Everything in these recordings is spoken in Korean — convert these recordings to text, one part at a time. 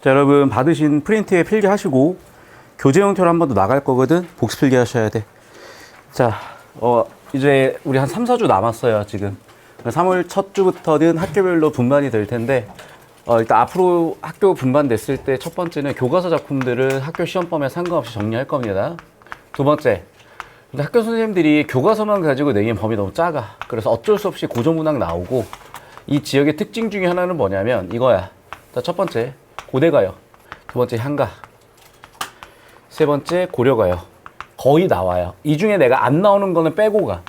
자, 여러분 받으신 프린트에 필기하시고 교재 형태로 한 번 더 나갈 거거든. 복습 필기하셔야 돼. 자, 이제 우리 한 3, 4주 남았어요, 지금. 3월 첫 주부터는 학교별로 분반이 될 텐데, 일단 앞으로 학교 분반됐을 때 첫 번째는 교과서 작품들을 학교 시험범위에 상관없이 정리할 겁니다. 두 번째, 학교 선생님들이 교과서만 가지고 내기엔 범위 너무 작아. 그래서 어쩔 수 없이 고전문학 나오고, 이 지역의 특징 중에 하나는 뭐냐면 이거야. 자, 첫 번째, 고대가요. 두 번째, 향가. 세 번째, 고려가요. 거의 나와요. 이 중에 내가 안 나오는 거는 빼고 가.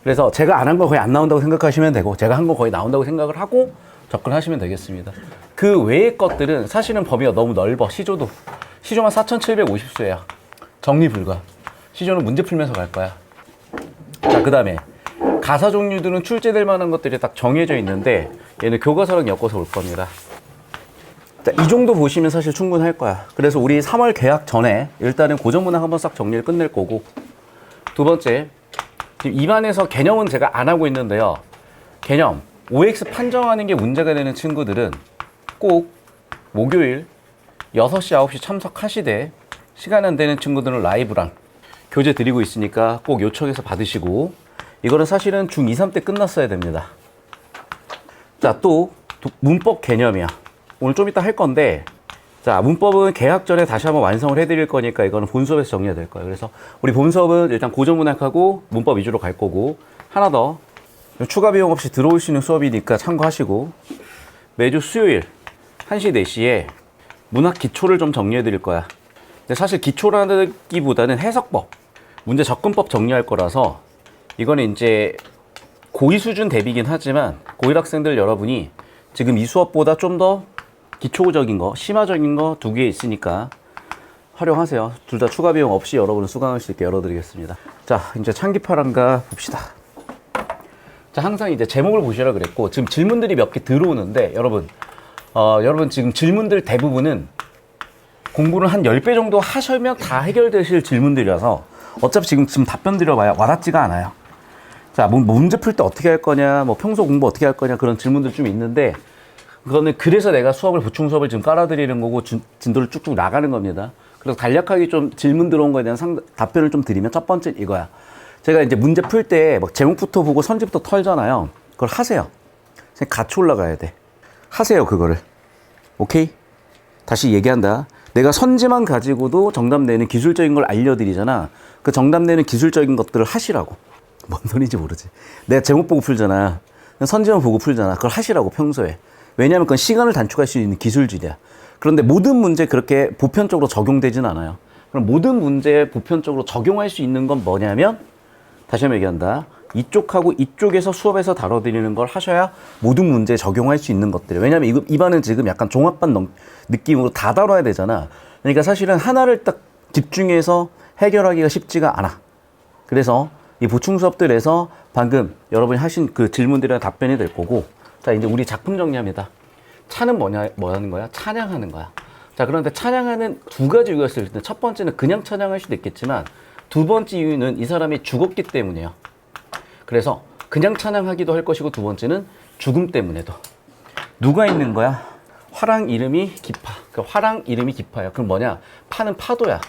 그래서 제가 안 한 거 거의 안 나온다고 생각하시면 되고, 제가 한 거 거의 나온다고 생각을 하고 접근하시면 되겠습니다. 그 외의 것들은 사실은 범위가 너무 넓어. 시조만 4,750수예요. 정리 불가. 시조는 문제 풀면서 갈 거야. 자, 그 다음에 가사 종류들은 출제될 만한 것들이 딱 정해져 있는데, 얘는 교과서랑 엮어서 올 겁니다. 자, 이 정도 보시면 사실 충분할 거야. 그래서 우리 3월 개학 전에 일단은 고전문학 한번 싹 정리를 끝낼 거고, 두 번째, 지금 입안에서 개념은 제가 안 하고 있는데요. 개념, OX 판정하는 게 문제가 되는 친구들은 꼭 목요일 6시, 9시 참석하시되, 시간 안 되는 친구들은 라이브랑 교재 드리고 있으니까 꼭 요청해서 받으시고, 이거는 사실은 중2, 3 때 끝났어야 됩니다. 자, 또 문법 개념이야. 오늘 좀 이따 할 건데, 자, 문법은 개학 전에 다시 한번 완성을 해드릴 거니까 이거는 본 수업에서 정리가 될 거예요. 그래서 우리 본 수업은 일단 고전문학하고 문법 위주로 갈 거고, 하나 더 추가 비용 없이 들어올 수 있는 수업이니까 참고하시고, 매주 수요일 1시, 4시에 문학 기초를 좀 정리해 드릴 거야. 근데 사실 기초라기보다는 해석법, 문제 접근법 정리할 거라서, 이거는 이제 고2 수준 대비긴 하지만 고1 학생들 여러분이 지금 이 수업보다 좀 더 기초적인 거, 심화적인 거 두 개 있으니까 활용하세요. 둘 다 추가 비용 없이 여러분은 수강할 수 있게 열어드리겠습니다. 자, 이제 창기파란가 봅시다. 자, 항상 이제 제목을 보시라 그랬고, 지금 질문들이 몇 개 들어오는데, 여러분 지금 질문들 대부분은 공부를 한 10배 정도 하시면 다 해결되실 질문들이라서 어차피 지금 답변 드려봐야 와닿지가 않아요. 자, 문제 풀 때 어떻게 할 거냐, 평소 공부 어떻게 할 거냐, 그런 질문들 좀 있는데, 그거는 그래서 내가 보충 수업을 지금 깔아드리는 거고, 진도를 쭉쭉 나가는 겁니다. 그래서 간략하게 좀 질문 들어온 거에 대한 답변을 좀 드리면, 첫 번째 이거야. 제가 이제 문제 풀 때 제목부터 보고 선지부터 털잖아요. 그걸 하세요. 같이 올라가야 돼. 하세요, 그거를. 오케이? 다시 얘기한다. 내가 선지만 가지고도 정답 내는 기술적인 걸 알려드리잖아. 그 정답 내는 기술적인 것들을 하시라고. 뭔 소리인지 모르지. 내가 제목 보고 풀잖아. 선지만 보고 풀잖아. 그걸 하시라고, 평소에. 왜냐하면 그건 시간을 단축할 수 있는 기술질이야. 그런데 모든 문제 그렇게 보편적으로 적용되진 않아요. 그럼 모든 문제에 보편적으로 적용할 수 있는 건 뭐냐면, 다시 한번 얘기한다. 이쪽하고 이쪽에서 수업에서 다뤄드리는 걸 하셔야 모든 문제에 적용할 수 있는 것들이에요. 왜냐하면 이반은 지금 약간 종합반 느낌으로 다 다뤄야 되잖아. 그러니까 사실은 하나를 딱 집중해서 해결하기가 쉽지가 않아. 그래서 이 보충 수업들에서 방금 여러분이 하신 그 질문들이랑 답변이 될 거고, 자, 이제 우리 작품 정리합니다. 차는 뭐 하는 거야? 찬양하는 거야. 자, 그런데 찬양하는 두 가지 이유가 있을 텐데, 첫 번째는 그냥 찬양할 수도 있겠지만, 두 번째 이유는 이 사람이 죽었기 때문이에요. 그래서 그냥 찬양하기도 할 것이고, 두 번째는 죽음 때문에도. 누가 있는 거야? 화랑 이름이 기파. 그 화랑 이름이 기파야. 그럼 뭐냐? 파는 파도야.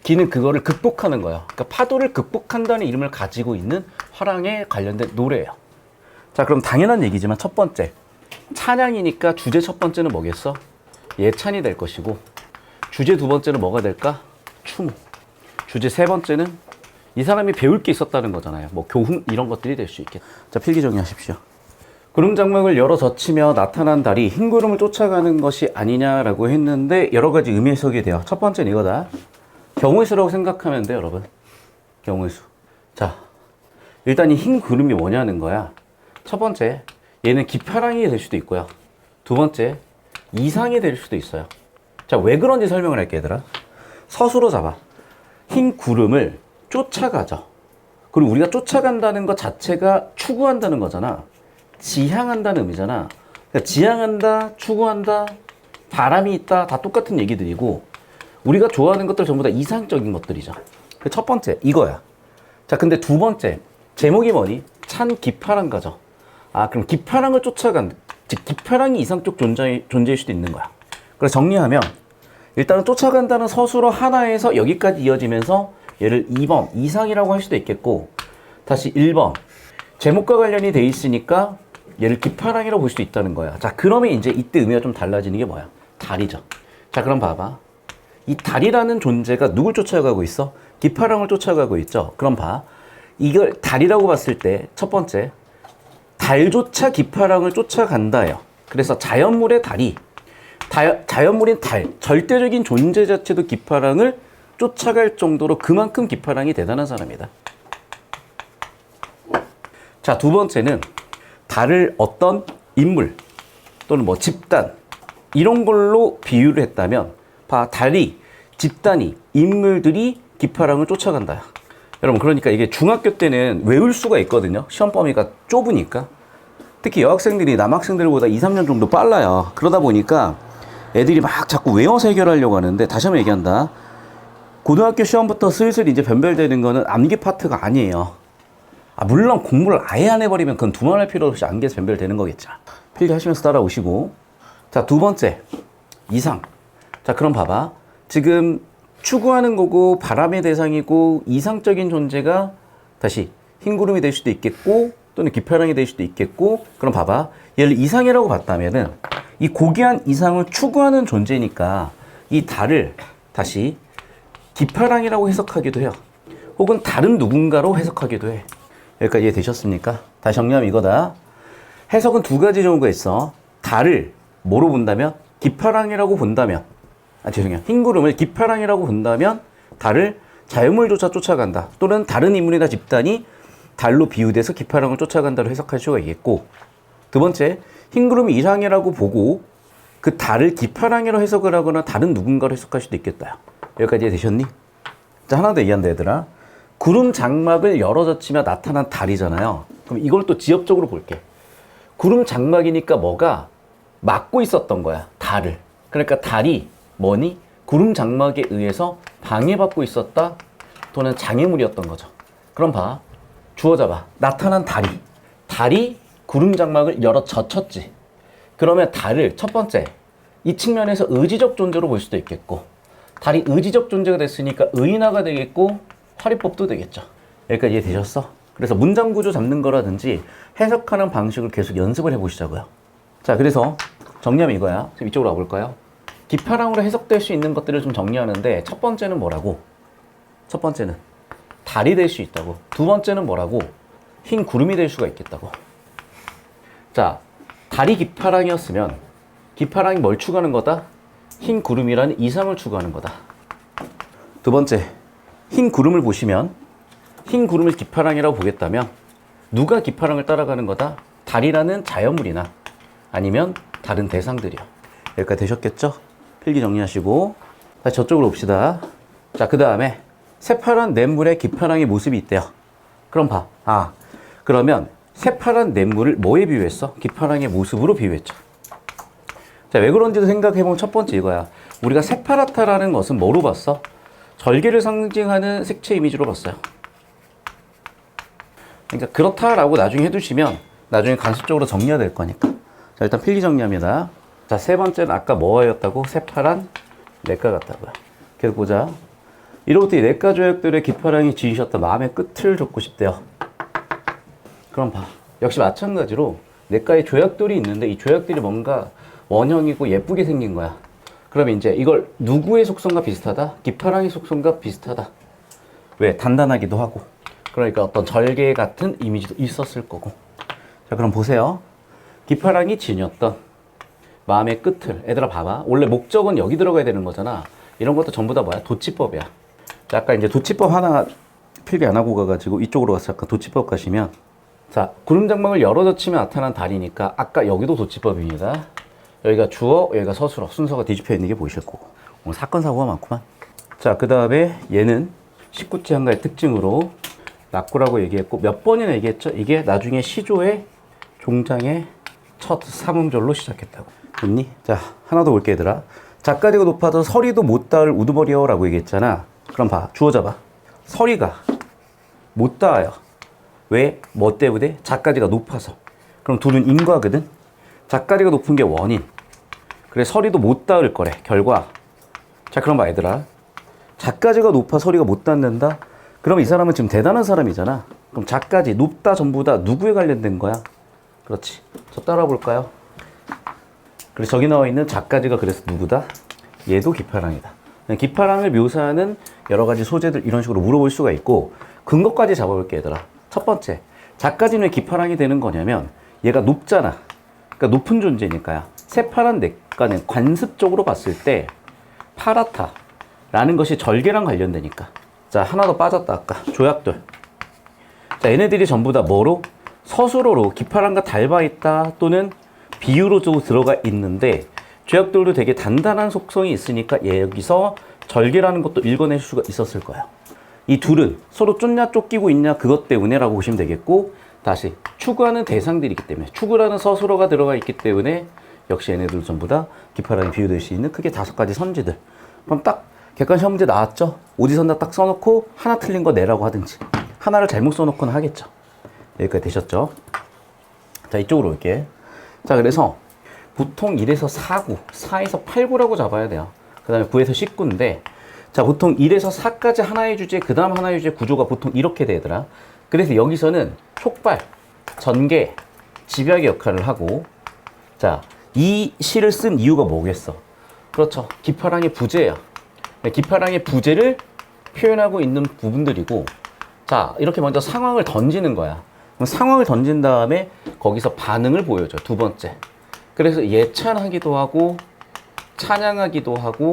기는 그거를 극복하는 거야. 그러니까 파도를 극복한다는 이름을 가지고 있는 화랑에 관련된 노래예요. 자, 그럼 당연한 얘기지만 첫 번째, 찬양이니까 주제 첫 번째는 뭐겠어? 예찬이 될 것이고, 주제 두 번째는 뭐가 될까? 추모. 주제 세 번째는 이 사람이 배울 게 있었다는 거잖아요. 교훈 이런 것들이 될 수 있겠다. 자, 필기 정리하십시오. 구름 장막을 열어 젖히며 나타난 달이 흰 구름을 쫓아가는 것이 아니냐라고 했는데, 여러 가지 의미 해석이 돼요. 첫 번째는 이거다. 경우의 수라고 생각하면 돼요, 여러분. 경우의 수. 자, 일단 이 흰 구름이 뭐냐는 거야. 첫 번째, 얘는 기파랑이 될 수도 있고요. 두 번째, 이상이 될 수도 있어요. 자, 왜 그런지 설명을 할게, 얘들아. 서술로 잡아. 흰 구름을 쫓아가죠. 그리고 우리가 쫓아간다는 것 자체가 추구한다는 거잖아. 지향한다는 의미잖아. 그러니까 지향한다, 추구한다, 바람이 있다, 다 똑같은 얘기들이고, 우리가 좋아하는 것들 전부 다 이상적인 것들이죠. 그 첫 번째, 이거야. 자, 근데 두 번째, 제목이 뭐니? 찬 기파랑가죠. 아, 그럼 기파랑을 쫓아간, 즉 기파랑이 이상적 존재일 수도 있는 거야. 그래서 정리하면 일단은 쫓아간다는 서술어 하나에서 여기까지 이어지면서 얘를 2번 이상이라고 할 수도 있겠고, 다시 1번 제목과 관련이 돼 있으니까 얘를 기파랑이라고 볼 수도 있다는 거야. 자, 그러면 이제 이때 의미가 좀 달라지는 게 뭐야? 달이죠. 자, 그럼 봐봐. 이 달이라는 존재가 누굴 쫓아가고 있어? 기파랑을 쫓아가고 있죠. 그럼 봐. 이걸 달이라고 봤을 때 첫 번째, 달조차 기파랑을 쫓아간다예요. 그래서 자연물의 달이, 자연물인 달, 절대적인 존재 자체도 기파랑을 쫓아갈 정도로 그만큼 기파랑이 대단한 사람이다. 자, 두 번째는 달을 어떤 인물 또는 뭐 집단 이런 걸로 비유를 했다면, 봐, 달이, 집단이, 인물들이 기파랑을 쫓아간다. 여러분, 그러니까 이게 중학교 때는 외울 수가 있거든요. 시험 범위가 좁으니까. 특히 여학생들이 남학생들보다 2, 3년 정도 빨라요. 그러다 보니까 애들이 막 자꾸 외워서 해결하려고 하는데, 다시 한번 얘기한다. 고등학교 시험부터 슬슬 이제 변별되는 거는 암기 파트가 아니에요. 물론 공부를 아예 안 해버리면 그건 두말할 필요 없이 암기에서 변별되는 거겠죠. 필기하시면서 따라오시고. 자, 두 번째, 이상. 자, 그럼 봐봐. 지금 추구하는 거고 바람의 대상이고 이상적인 존재가 다시 흰구름이 될 수도 있겠고 또는 기파랑이 될 수도 있겠고. 그럼 봐봐. 얘를 이상이라고 봤다면은 이 고귀한 이상을 추구하는 존재니까 이 달을 다시 기파랑이라고 해석하기도 해요. 혹은 다른 누군가로 해석하기도 해. 여기까지 이해되셨습니까? 다시 정리하면 이거다. 해석은 두 가지 종류가 있어. 달을 뭐로 본다면? 기파랑이라고 본다면, 죄송해요. 흰구름을 기파랑이라고 본다면 달을 자연물조차 쫓아간다. 또는 다른 인물이나 집단이 달로 비유돼서 기파랑을 쫓아간다로 해석할 수가 있겠고, 두 번째, 흰구름이 이상이라고 보고 그 달을 기파랑이라고 해석을 하거나 다른 누군가로 해석할 수도 있겠다. 여기까지 이해되셨니? 자, 하나 더 얘기한다, 얘들아. 구름 장막을 열어젖히며 나타난 달이잖아요. 그럼 이걸 또 지엽적으로 볼게. 구름 장막이니까 뭐가 막고 있었던 거야, 달을. 그러니까 달이 뭐니? 구름 장막에 의해서 방해받고 있었다 또는 장애물이었던 거죠. 그럼 봐. 주어 잡아. 나타난 달이. 달이 구름 장막을 열어젖혔지. 그러면 달을 첫 번째, 이 측면에서 의지적 존재로 볼 수도 있겠고, 달이 의지적 존재가 됐으니까 의인화가 되겠고 화리법도 되겠죠. 여기까지 이해되셨어? 그래서 문장 구조 잡는 거라든지 해석하는 방식을 계속 연습을 해보시자고요. 자, 그래서 정리하면 이거야. 지금 이쪽으로 와볼까요? 기파랑으로 해석될 수 있는 것들을 좀 정리하는데, 첫 번째는 뭐라고? 첫 번째는 달이 될 수 있다고. 두 번째는 뭐라고? 흰 구름이 될 수가 있겠다고. 자, 달이 기파랑이었으면 기파랑이 뭘 추구하는 거다? 흰 구름이라는 이상을 추구하는 거다. 두 번째, 흰 구름을 보시면 흰 구름을 기파랑이라고 보겠다면 누가 기파랑을 따라가는 거다? 달이라는 자연물이나 아니면 다른 대상들이요. 여기까지 되셨겠죠? 필기 정리하시고 다시 저쪽으로 봅시다. 자, 그 다음에 새파란 냇물에 기파랑의 모습이 있대요. 그럼 봐. 그러면 새파란 냇물을 뭐에 비유했어? 기파랑의 모습으로 비유했죠. 자, 왜 그런지도 생각해보면 첫 번째 이거야. 우리가 새파랗다라는 것은 뭐로 봤어? 절개를 상징하는 색채 이미지로 봤어요. 그러니까 그렇다라고 나중에 해두시면 나중에 간접적으로 정리가 될 거니까. 자, 일단 필기 정리합니다. 자, 세 번째는 아까 뭐였다고? 새파란 냇가 같다고요. 계속 보자. 이로부터 이 냇가 조약들의 기파랑이 지으셨던 마음의 끝을 줬고 싶대요. 그럼 봐. 역시 마찬가지로 냇가에 조약돌이 있는데 이 조약들이 뭔가 원형이고 예쁘게 생긴 거야. 그러면 이제 이걸 누구의 속성과 비슷하다? 기파랑의 속성과 비슷하다. 왜? 단단하기도 하고. 그러니까 어떤 절개 같은 이미지도 있었을 거고. 자, 그럼 보세요. 기파랑이 지녔던 마음의 끝을. 얘들아 봐봐. 원래 목적은 여기 들어가야 되는 거잖아. 이런 것도 전부 다 뭐야? 도치법이야. 자, 아까 이제 도치법 하나 필기 안 하고 가가지고 이쪽으로 가서 잠깐 도치법 가시면, 자, 구름장막을 열어젖히며 나타난 달이니까 아까 여기도 도치법입니다. 여기가 주어, 여기가 서술어, 순서가 뒤집혀 있는 게 보이실 거고. 오늘 사건 사고가 많구만. 자, 그 다음에 얘는 19지 한가의 특징으로 낙구라고 얘기했고, 몇 번이나 얘기했죠? 이게 나중에 시조의 종장의 첫 삼음절로 시작했다고. 됐니? 자, 하나 더 볼게, 얘들아. 작가리가 높아서 서리도 못 닿을 우두머리여 라고 얘기했잖아. 그럼 봐. 주어 잡아. 서리가 못 닿아요. 왜? 뭐 때문에? 작가리가 높아서. 그럼 둘은 인과거든? 작가리가 높은 게 원인. 그래, 서리도 못 닿을 거래. 결과. 자, 그럼 봐, 얘들아. 자까지가 높아 서리가 못 닿는다? 그럼 이 사람은 지금 대단한 사람이잖아. 그럼 자까지, 높다 전부 다 누구에 관련된 거야? 그렇지. 저 따라 볼까요? 그래서 저기 나와 있는 자까지가 그래서 누구다? 얘도 기파랑이다. 기파랑을 묘사하는 여러 가지 소재들 이런 식으로 물어볼 수가 있고, 근거까지 잡아볼게, 얘들아. 첫 번째, 자까지는 왜 기파랑이 되는 거냐면 얘가 높잖아. 그러니까 높은 존재니까요. 새파란 냇가는 관습적으로 봤을 때 파랗다라는 것이 절개랑 관련되니까. 자, 하나 더 빠졌다. 아까 조약돌. 자, 얘네들이 전부 다 뭐로? 서술어로 기파랑과 닮아 있다 또는 비유로도 들어가 있는데, 조약돌도 되게 단단한 속성이 있으니까 여기서 절개라는 것도 읽어낼 수가 있었을 거야. 이 둘은 서로 쫓냐 쫓기고 있냐 그것 때문에 라고 보시면 되겠고, 다시 추구하는 대상들이기 때문에, 추구라는 서술어가 들어가 있기 때문에 역시 얘네들 전부 다 기파랑이 비유될 수 있는 크게 5가지 선지들. 그럼 딱 객관 시험 문제 나왔죠? 오지선다 딱 써놓고 하나 틀린 거 내라고 하든지, 하나를 잘못 써놓거나 하겠죠. 여기까지 되셨죠? 자, 이쪽으로 올게. 자, 그래서 보통 1에서 4구, 4에서 8구라고 잡아야 돼요. 그 다음에 9에서 19인데, 자, 보통 1에서 4까지 하나의 주제, 그 다음 하나의 주제 구조가 보통 이렇게 되더라. 그래서 여기서는 촉발, 전개, 집약의 역할을 하고, 자, 이 시를 쓴 이유가 뭐겠어? 그렇죠. 기파랑의 부재야. 기파랑의 부재를 표현하고 있는 부분들이고, 자, 이렇게 먼저 상황을 던지는 거야. 그럼 상황을 던진 다음에 거기서 반응을 보여줘. 두 번째. 그래서 예찬하기도 하고 찬양하기도 하고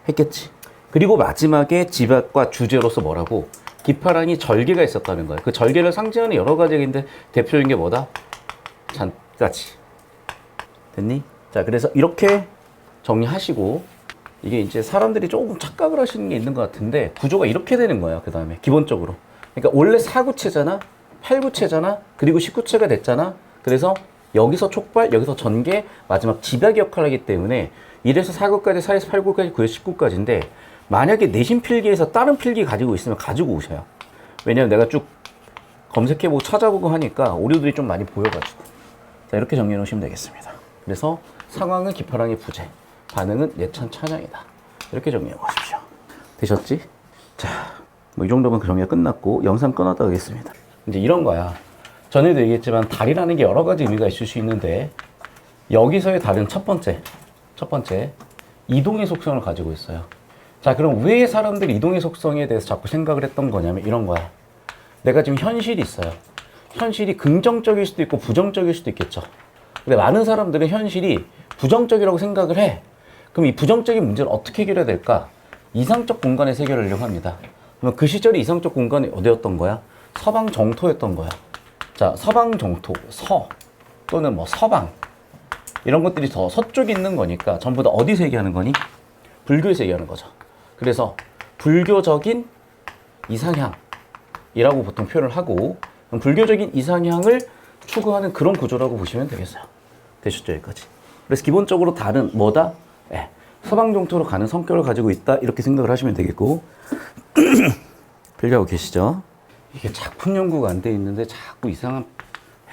했겠지. 그리고 마지막에 집약과 주제로서 뭐라고? 기파랑이 절개가 있었다는 거야. 그 절개를 상징하는 여러 가지인데 대표적인 게 뭐다? 잔까지. 됐니? 자, 그래서 이렇게 정리하시고, 이게 이제 사람들이 조금 착각을 하시는 게 있는 것 같은데 구조가 이렇게 되는 거야. 그 다음에 기본적으로. 그러니까 원래 4구체잖아, 8구체잖아, 그리고 19체가 됐잖아. 그래서 여기서 촉발, 여기서 전개, 마지막 집약의 역할을 하기 때문에 1에서 4구까지, 4에서 8구까지, 9에서 19까지인데, 만약에 내신 필기에서 다른 필기 가지고 있으면 가지고 오셔요. 왜냐면 내가 쭉 검색해보고 찾아보고 하니까 오류들이 좀 많이 보여가지고. 자, 이렇게 정리해 놓으시면 되겠습니다. 그래서 상황은 기파랑의 부재, 반응은 예찬 찬양이다. 이렇게 정리해 보십시오. 되셨지? 자, 뭐 이 정도면 그 정리가 끝났고 영상 끊었다 하겠습니다. 이제 이런 거야. 전에도 얘기했지만 달이라는 게 여러 가지 의미가 있을 수 있는데, 여기서의 달은 첫 번째 이동의 속성을 가지고 있어요. 자, 그럼 왜 사람들이 이동의 속성에 대해서 자꾸 생각을 했던 거냐면 이런 거야. 내가 지금 현실이 있어요. 현실이 긍정적일 수도 있고 부정적일 수도 있겠죠. 근데 많은 사람들은 현실이 부정적이라고 생각을 해. 그럼 이 부정적인 문제를 어떻게 해결해야 될까? 이상적 공간에서 해결하려고 합니다. 그러면 그 시절에 이상적 공간이 어디였던 거야? 서방 정토였던 거야. 자, 서방 정토, 서 또는 뭐 서방, 이런 것들이 더 서쪽에 있는 거니까 전부 다 어디서 얘기하는 거니? 불교에서 얘기하는 거죠. 그래서 불교적인 이상향이라고 보통 표현을 하고, 불교적인 이상향을 추구하는 그런 구조라고 보시면 되겠어요. 되셨죠, 여기까지? 그래서 기본적으로 달은 뭐다? 서방 정토로 가는 성격을 가지고 있다, 이렇게 생각을 하시면 되겠고. 필기하고 계시죠? 이게 작품 연구가 안 돼 있는데 자꾸 이상한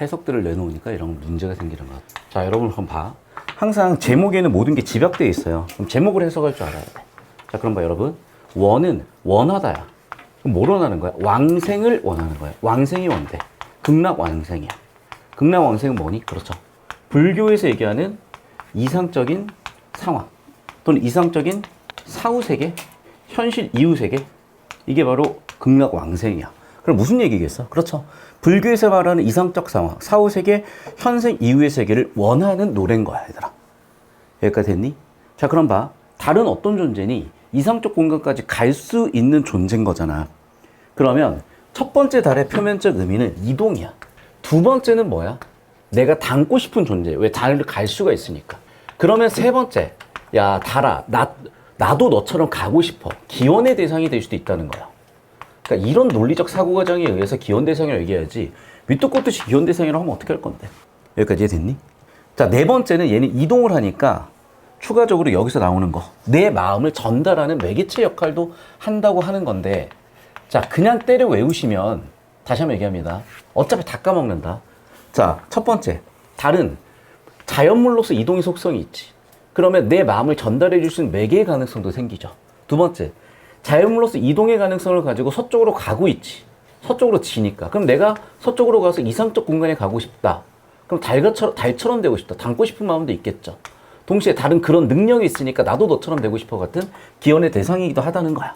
해석들을 내놓으니까 이런 문제가 생기는 것 같아요. 자, 여러분 한번 봐. 항상 제목에는 모든 게 집약되어 있어요. 그럼 제목을 해석할 줄 알아야 돼. 자, 그럼 봐, 여러분. 원은 원하다야. 그럼 뭘 원하는 거야? 왕생을 원하는 거야. 왕생이 원대. 극락왕생이야. 극락왕생은 뭐니? 그렇죠. 불교에서 얘기하는 이상적인 상황 또는 이상적인 사후세계, 현실 이후세계, 이게 바로 극락왕생이야. 그럼 무슨 얘기겠어? 그렇죠. 불교에서 말하는 이상적 상황, 사후세계, 현생 이후의 세계를 원하는 노래인 거야, 얘들아. 여기까지 됐니? 자, 그럼 봐. 달은 어떤 존재니? 이상적 공간까지 갈 수 있는 존재인 거잖아. 그러면 첫 번째 달의 표면적 의미는 이동이야. 두 번째는 뭐야? 내가 닮고 싶은 존재. 왜? 달을 갈 수가 있으니까. 그러면 세 번째, 야, 달아, 나도 너처럼 가고 싶어. 기원의 대상이 될 수도 있다는 거야. 그러니까 이런 논리적 사고과정에 의해서 기원 대상이라고 얘기해야지, 밑도 끝없이 기원 대상이라고 하면 어떻게 할 건데? 여기까지 이해됐니? 자, 네 번째는 얘는 이동을 하니까 추가적으로 여기서 나오는 거, 내 마음을 전달하는 매개체 역할도 한다고 하는 건데, 자, 그냥 때려 외우시면, 다시 한번 얘기합니다. 어차피 다 까먹는다. 자, 첫 번째, 달은 자연물로서 이동의 속성이 있지. 그러면 내 마음을 전달해 줄 수 있는 매개의 가능성도 생기죠. 두 번째, 자연물로서 이동의 가능성을 가지고 서쪽으로 가고 있지. 서쪽으로 지니까. 그럼 내가 서쪽으로 가서 이상적 공간에 가고 싶다. 그럼 달처럼 되고 싶다. 닮고 싶은 마음도 있겠죠. 동시에 다른 그런 능력이 있으니까 나도 너처럼 되고 싶어 같은 기원의 대상이기도 하다는 거야.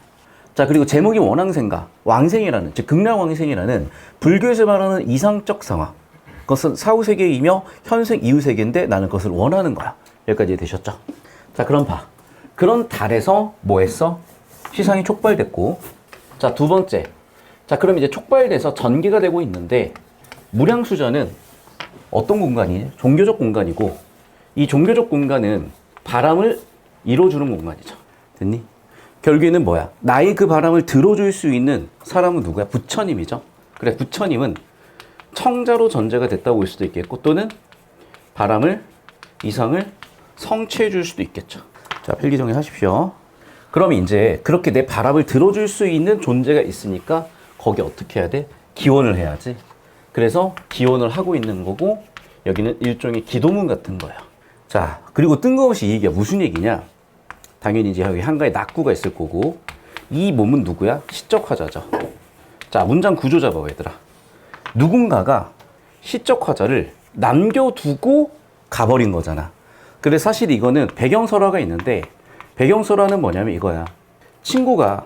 자, 그리고 제목이 원왕생가, 왕생이라는, 즉 극락왕생이라는 불교에서 말하는 이상적 상황. 그것은 사후세계이며 현생 이후세계인데 나는 그것을 원하는 거야. 여기까지 되셨죠? 자, 그럼 봐. 그런 달에서 뭐 했어? 시상이 촉발됐고. 자, 두 번째. 자, 그럼 이제 촉발돼서 전개가 되고 있는데 무량수전은 어떤 공간이에요? 종교적 공간이고, 이 종교적 공간은 바람을 이뤄주는 공간이죠. 됐니? 결국에는 뭐야? 나의 그 바람을 들어줄 수 있는 사람은 누구야? 부처님이죠. 그래, 부처님은 청자로 전제가 됐다고 볼 수도 있겠고, 또는 바람을, 이상을 성취해 줄 수도 있겠죠. 자, 필기 정리하십시오. 그럼 이제 그렇게 내 바람을 들어줄 수 있는 존재가 있으니까 거기 어떻게 해야 돼? 기원을 해야지. 그래서 기원을 하고 있는 거고, 여기는 일종의 기도문 같은 거예요. 자, 그리고 뜬금없이 이 얘기가 무슨 얘기냐? 당연히 이제 여기 한가에 낙구가 있을 거고, 이 몸은 누구야? 시적 화자죠. 자, 문장 구조 잡아봐, 얘들아. 누군가가 시적 화자를 남겨두고 가버린 거잖아. 그래서 사실 이거는 배경설화가 있는데, 배경설화는 뭐냐면 이거야. 친구가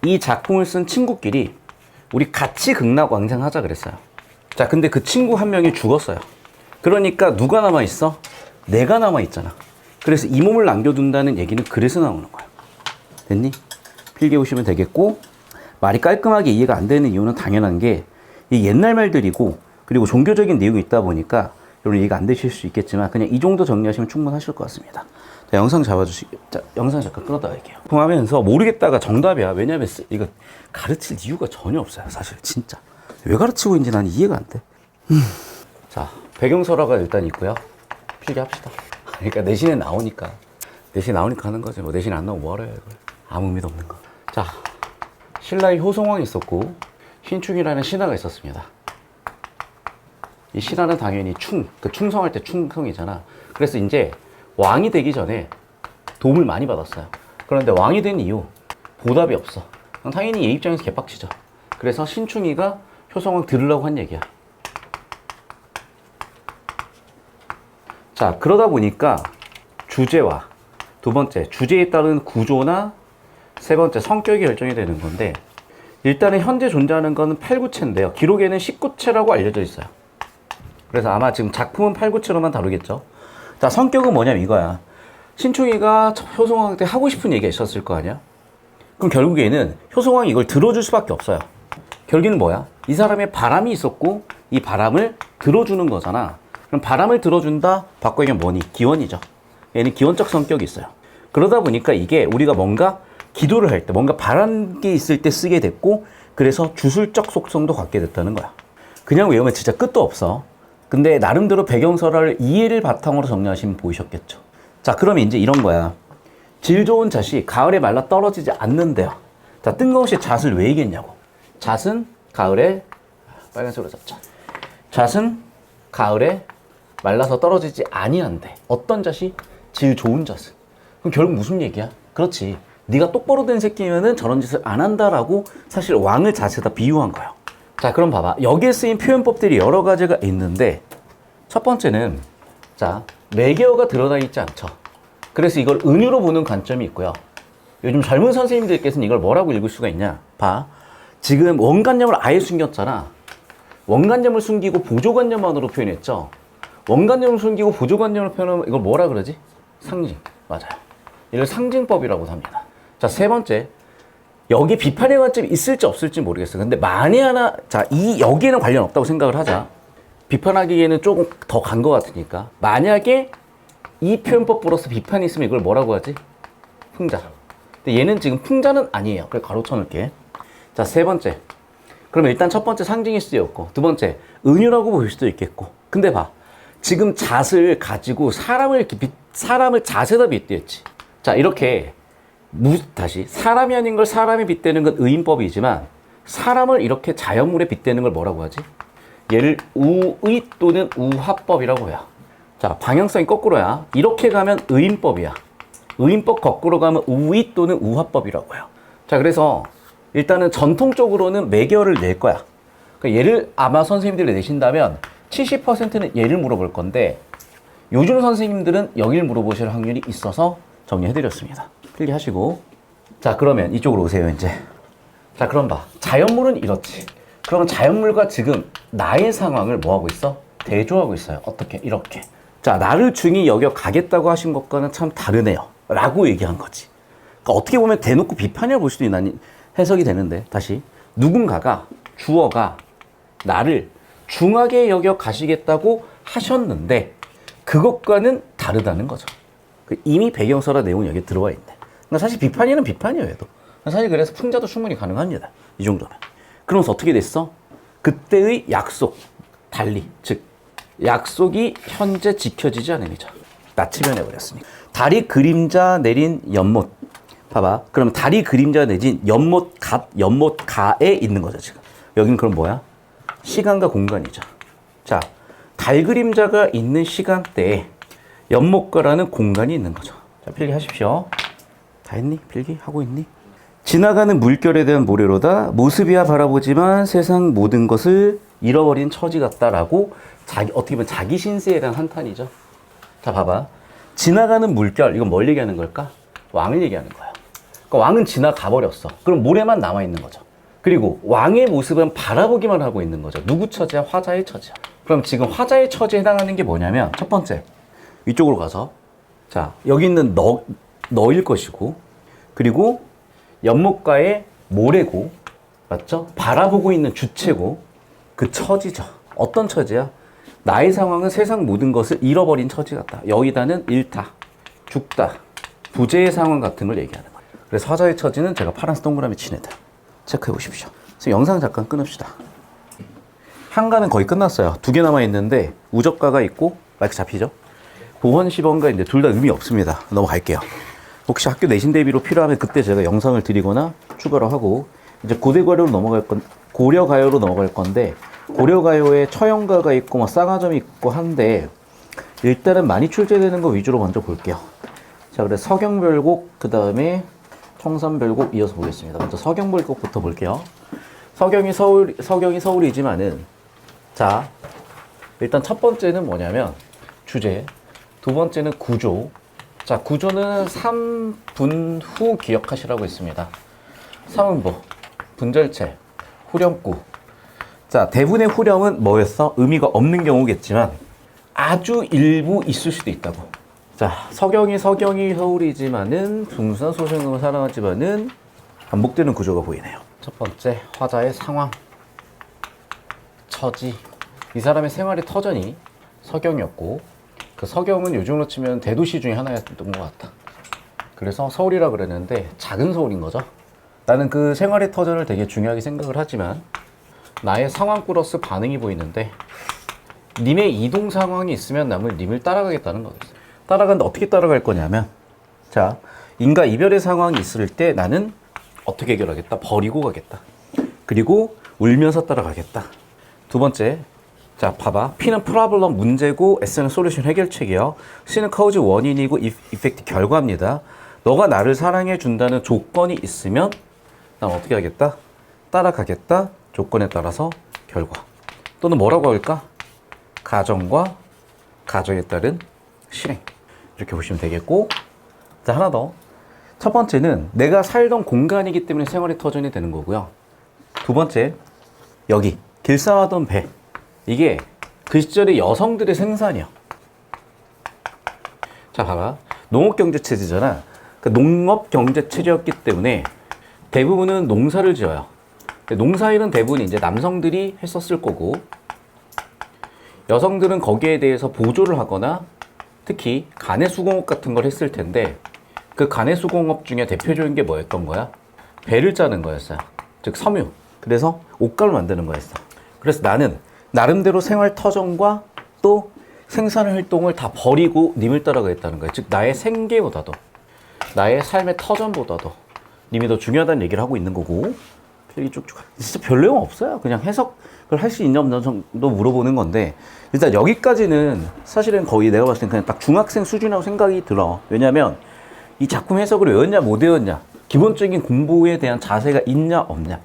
이 작품을 쓴 친구끼리 우리 같이 극락왕생하자 그랬어요. 자, 근데 그 친구 한 명이 죽었어요. 그러니까 누가 남아있어? 내가 남아있잖아. 그래서 이 몸을 남겨둔다는 얘기는 그래서 나오는 거야. 됐니? 필기해 보시면 되겠고, 말이 깔끔하게 이해가 안 되는 이유는 당연한 게, 이 옛날 말들이고, 그리고 종교적인 내용이 있다 보니까 여러분 이해가 안 되실 수 있겠지만 그냥 이 정도 정리하시면 충분하실 것 같습니다. 자, 영상 잡아주시고, 자, 영상 잠깐 끊었다 갈게요. 통하면서 모르겠다가 정답이야. 왜냐면 이거 가르칠 이유가 전혀 없어요. 사실 진짜 왜 가르치고 있는지 난 이해가 안 돼. 자, 배경설화가 일단 있고요. 필기합시다. 그러니까 내신에 나오니까 하는 거지. 뭐 내신 안 나오면 뭐하러 해요, 이걸. 아무 의미도 없는 거. 자, 신라의 효성왕이 있었고 신충이라는 신하가 있었습니다. 이 신하는 당연히 그 충성할 때 충성이잖아. 그래서 이제 왕이 되기 전에 도움을 많이 받았어요. 그런데 왕이 된 이유 보답이 없어. 당연히 얘 입장에서 개빡치죠. 그래서 신충이가 효성왕 들으려고 한 얘기야. 자, 그러다 보니까 주제와 두 번째 주제에 따른 구조나 세 번째 성격이 결정이 되는 건데, 일단은 현재 존재하는 거는 8구체인데요. 기록에는 19체라고 알려져 있어요. 그래서 아마 지금 작품은 8구체로만 다루겠죠. 자, 성격은 뭐냐면 이거야. 신충이가 효성왕한테 하고 싶은 얘기가 있었을 거 아니야? 그럼 결국에는 효성왕이 이걸 들어줄 수밖에 없어요. 결국에는 뭐야? 이 사람의 바람이 있었고 이 바람을 들어주는 거잖아. 그럼 바람을 들어준다? 바꿔 얘기하면 뭐니? 기원이죠. 얘는 기원적 성격이 있어요. 그러다 보니까 이게 우리가 뭔가 기도를 할 때, 뭔가 바라는 게 있을 때 쓰게 됐고, 그래서 주술적 속성도 갖게 됐다는 거야. 그냥 외우면 진짜 끝도 없어. 근데 나름대로 배경설화를 이해를 바탕으로 정리하시면 보이셨겠죠. 자, 그러면 이제 이런 거야. 질 좋은 잣이 가을에 말라 떨어지지 않는데요. 자, 뜬금없이 잣을 왜 얘기했냐고. 잣은 가을에, 빨간색으로 잡자. 잣은 가을에 말라서 떨어지지 아니한데. 어떤 잣이? 질 좋은 잣은. 그럼 결국 무슨 얘기야? 그렇지. 네가 똑바로 된 새끼면은 저런 짓을 안 한다라고 사실 왕을 자체다 비유한 거예요. 자, 그럼 봐봐. 여기에 쓰인 표현법들이 여러 가지가 있는데, 첫 번째는, 자, 매개어가 드러나 있지 않죠. 그래서 이걸 은유로 보는 관점이 있고요. 요즘 젊은 선생님들께서는 이걸 뭐라고 읽을 수가 있냐? 봐. 지금 원관념을 아예 숨겼잖아. 원관념을 숨기고 보조관념만으로 표현했죠. 원관념을 숨기고 보조관념으로 표현하면 이걸 뭐라 그러지? 상징. 맞아요. 이걸 상징법이라고 합니다. 자, 세 번째. 여기 비판의 관점이 있을지 없을지 모르겠어요. 근데 만에 하나, 자, 여기에는 관련 없다고 생각을 하자. 비판하기에는 조금 더 간 것 같으니까. 만약에 이 표현법 플러스 비판이 있으면 이걸 뭐라고 하지? 풍자. 근데 얘는 지금 풍자는 아니에요. 그래, 가로쳐 놓을게. 자, 세 번째. 그러면 일단 첫 번째 상징일 수도 있고, 두 번째, 은유라고 볼 수도 있겠고. 근데 봐. 지금 잣을 가지고 사람을 잣에다 빗대었지. 자, 이렇게. 다시 사람이 아닌 걸 사람이 빗대는 건 의인법이지만 사람을 이렇게 자연물에 빗대는 걸 뭐라고 하지? 얘를 우의 또는 우화법이라고 해요. 자, 방향성이 거꾸로야. 이렇게 가면 의인법이야. 의인법 거꾸로 가면 우의 또는 우화법이라고 해요. 자, 그래서 일단은 전통적으로는 매결을 낼 거야. 그러니까 얘를 아마 선생님들이 내신다면 70%는 얘를 물어볼 건데 요즘 선생님들은 여기를 물어보실 확률이 있어서 정리해드렸습니다. 필기하시고. 자, 그러면 이쪽으로 오세요, 이제. 자, 그럼 봐. 자연물은 이렇지. 그러면 자연물과 지금 나의 상황을 뭐하고 있어? 대조하고 있어요. 어떻게? 이렇게. 자, 나를 중히 여겨 가겠다고 하신 것과는 참 다르네요. 라고 얘기한 거지. 그러니까 어떻게 보면 대놓고 비판이라 볼 수도 있는 해석이 되는데, 다시. 누군가가, 주어가 나를 중하게 여겨 가시겠다고 하셨는데, 그것과는 다르다는 거죠. 이미 배경설화 내용이 여기 들어와 있네. 그러니까 사실 비판이는 비판이에요, 얘도. 사실 그래서 풍자도 충분히 가능합니다. 이 정도면. 그러면서 어떻게 됐어? 그때의 약속, 달리. 즉, 약속이 현재 지켜지지 않음이죠. 낯이 변해버렸으니까. 달이 그림자 내린 연못. 봐봐. 그러면 달이 그림자 내진 연못가에 있는 거죠, 지금. 여기는 그럼 뭐야? 시간과 공간이죠. 자, 달 그림자가 있는 시간대에 연못가라는 공간이 있는 거죠. 자, 필기하십시오. 다 했니? 필기? 하고 있니? 지나가는 물결에 대한 모래로다. 모습이야 바라보지만 세상 모든 것을 잃어버린 처지 같다라고 어떻게 보면 자기 신세에 대한 한탄이죠. 자, 봐봐. 지나가는 물결, 이건 뭘 얘기하는 걸까? 왕을 얘기하는 거야. 그러니까 왕은 지나가 버렸어. 그럼 모래만 남아 있는 거죠. 그리고 왕의 모습은 바라보기만 하고 있는 거죠. 누구 처지야? 화자의 처지야. 그럼 지금 화자의 처지에 해당하는 게 뭐냐면 첫 번째, 이쪽으로 가서 자, 여기 있는 너일 것이고, 그리고 연못가의 모래고, 맞죠? 바라보고 있는 주체고, 그 처지죠. 어떤 처지야? 나의 상황은 세상 모든 것을 잃어버린 처지 같다. 여기다는 잃다, 죽다, 부재의 상황 같은 걸 얘기하는 거예요. 그래서 화자의 처지는 제가 파란색 동그라미 친 애들. 체크해 보십시오. 그래서 영상 잠깐 끊읍시다. 한가는 거의 끝났어요. 2개 남아있는데 우적가가 있고, 마이크 잡히죠? 보헌 시범가 있는데 둘 다 의미 없습니다. 넘어갈게요. 혹시 학교 내신 대비로 필요하면 그때 제가 영상을 드리거나 추가로 하고, 이제 고려가요로 넘어갈 건데, 고려가요에 처형가가 있고 뭐 쌍화점이 있고 한데, 일단은 많이 출제되는 거 위주로 먼저 볼게요. 자, 그래서 서경별곡, 그 다음에 청산별곡 이어서 보겠습니다. 먼저 서경별곡부터 볼게요. 서경이 서울이지만은, 자, 일단 첫 번째는 뭐냐면 주제, 두 번째는 구조. 자, 구조는 3분 후 기억하시라고 했습니다. 삼음보, 분절체, 후렴구. 자, 대부분의 후렴은 뭐였어? 의미가 없는 경우겠지만 아주 일부 있을 수도 있다고. 자, 서경이 서울이지만은 중수나 소생으로 살아가지만은 반복되는 구조가 보이네요. 첫 번째, 화자의 상황, 처지. 이 사람의 생활의 터전이 서경이었고, 그 서경은 요즘으로 치면 대도시 중에 하나였던 것 같다. 그래서 서울이라 그랬는데 작은 서울인 거죠. 나는 그 생활의 터전을 되게 중요하게 생각을 하지만 나의 상황 플러스 반응이 보이는데, 님의 이동 상황이 있으면 남을 님을 따라가겠다는 거겠어요. 따라가는데 어떻게 따라갈 거냐면, 자, 인과 이별의 상황이 있을 때 나는 어떻게 해결하겠다? 버리고 가겠다. 그리고 울면서 따라가겠다. 두 번째, 자, 봐봐. P는 프로블럼 문제고 S는 솔루션 해결책이요. C는 카우즈 원인이고 이펙트 결과입니다. 너가 나를 사랑해 준다는 조건이 있으면 난 어떻게 하겠다? 따라가겠다. 조건에 따라서 결과. 또는 뭐라고 할까? 가정과 가정에 따른 실행. 이렇게 보시면 되겠고, 자, 하나 더. 첫 번째는 내가 살던 공간이기 때문에 생활의 터전이 되는 거고요. 두 번째, 여기 길상하던 배. 이게 그 시절의 여성들의 생산이야. 자, 봐봐. 농업경제체제잖아. 그러니까 농업경제체제였기 때문에 대부분은 농사를 지어요. 농사일은 대부분 이제 남성들이 했었을 거고, 여성들은 거기에 대해서 보조를 하거나 특히 가내수공업 같은 걸 했을 텐데, 그 가내수공업 중에 대표적인 게 뭐였던 거야? 배를 짜는 거였어요. 즉 섬유. 그래서 옷감을 만드는 거였어. 그래서 나는 나름대로 생활 터전과 또 생산 활동을 다 버리고 님을 따라가겠다는 거야. 즉 나의 생계보다도, 나의 삶의 터전보다도 님이 더 중요하다는 얘기를 하고 있는 거고, 필기 쭉쭉. 진짜 별 내용 없어요. 그냥 해석, 그걸 할 수 있냐 없냐 정도 물어보는 건데, 일단 여기까지는 사실은 거의 내가 봤을 땐 그냥 딱 중학생 수준이라고 생각이 들어. 왜냐면 이 작품 해석을 외웠냐 못 외웠냐, 기본적인 공부에 대한 자세가 있냐 없냐,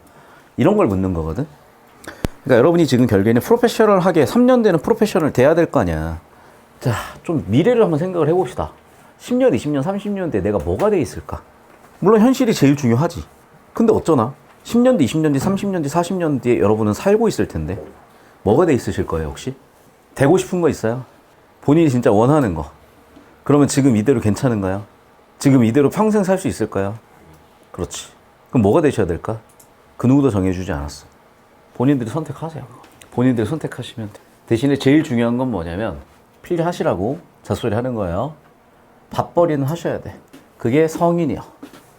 이런 걸 묻는 거거든. 그러니까 여러분이 지금 결국에는 프로페셔널하게 3년 되는 프로페셔널 돼야 될 거 아니야. 자, 좀 미래를 한번 생각을 해봅시다. 10년, 20년, 30년 뒤에 내가 뭐가 돼 있을까? 물론 현실이 제일 중요하지. 근데 어쩌나 10년 뒤, 20년 뒤, 30년 뒤, 40년 뒤에 여러분은 살고 있을 텐데 뭐가 돼 있으실 거예요 혹시? 되고 싶은 거 있어요? 본인이 진짜 원하는 거. 그러면 지금 이대로 괜찮은가요? 지금 이대로 평생 살 수 있을까요? 그렇지. 그럼 뭐가 되셔야 될까? 그 누구도 정해주지 않았어. 본인들이 선택하세요. 본인들이 선택하시면 돼. 대신에 제일 중요한 건 뭐냐면 필기하시라고 잣소리 하는 거예요. 밥벌이는 하셔야 돼. 그게 성인이야.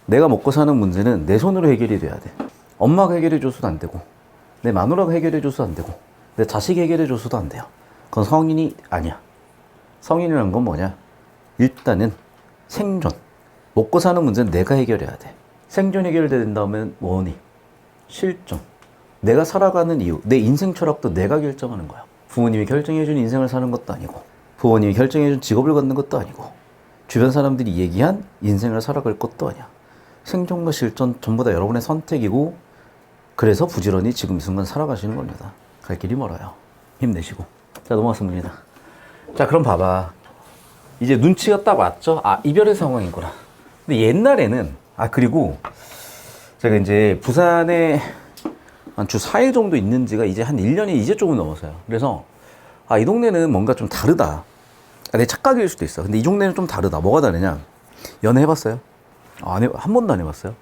내가 먹고 사는 문제는 내 손으로 해결이 돼야 돼. 엄마가 해결해 줘서도 안 되고, 내 마누라가 해결해 줘서도 안 되고, 내 자식이 해결해 줘서도 안 돼요. 그건 성인이 아니야. 성인이라는 건 뭐냐? 일단은 생존. 먹고 사는 문제는 내가 해결해야 돼. 생존 해결된 다음엔 원인, 실존. 내가 살아가는 이유, 내 인생 철학도 내가 결정하는 거야. 부모님이 결정해준 인생을 사는 것도 아니고, 부모님이 결정해준 직업을 갖는 것도 아니고, 주변 사람들이 얘기한 인생을 살아갈 것도 아니야. 생존과 실존 전부 다 여러분의 선택이고, 그래서 부지런히 지금 이 순간 살아가시는 겁니다. 갈 길이 멀어요. 힘내시고. 자, 넘어갔습니다. 자, 그럼 봐봐. 이제 눈치가 딱 왔죠? 아, 이별의 상황이구나. 근데 옛날에는, 그리고 제가 이제 부산에 한 주 4일 정도 있는 지가 이제 한 1년이 이제 조금 넘었어요. 그래서, 이 동네는 뭔가 좀 다르다. 내 착각일 수도 있어. 근데 이 동네는 좀 다르다. 뭐가 다르냐? 연애 해봤어요? 한 번도 안 해봤어요?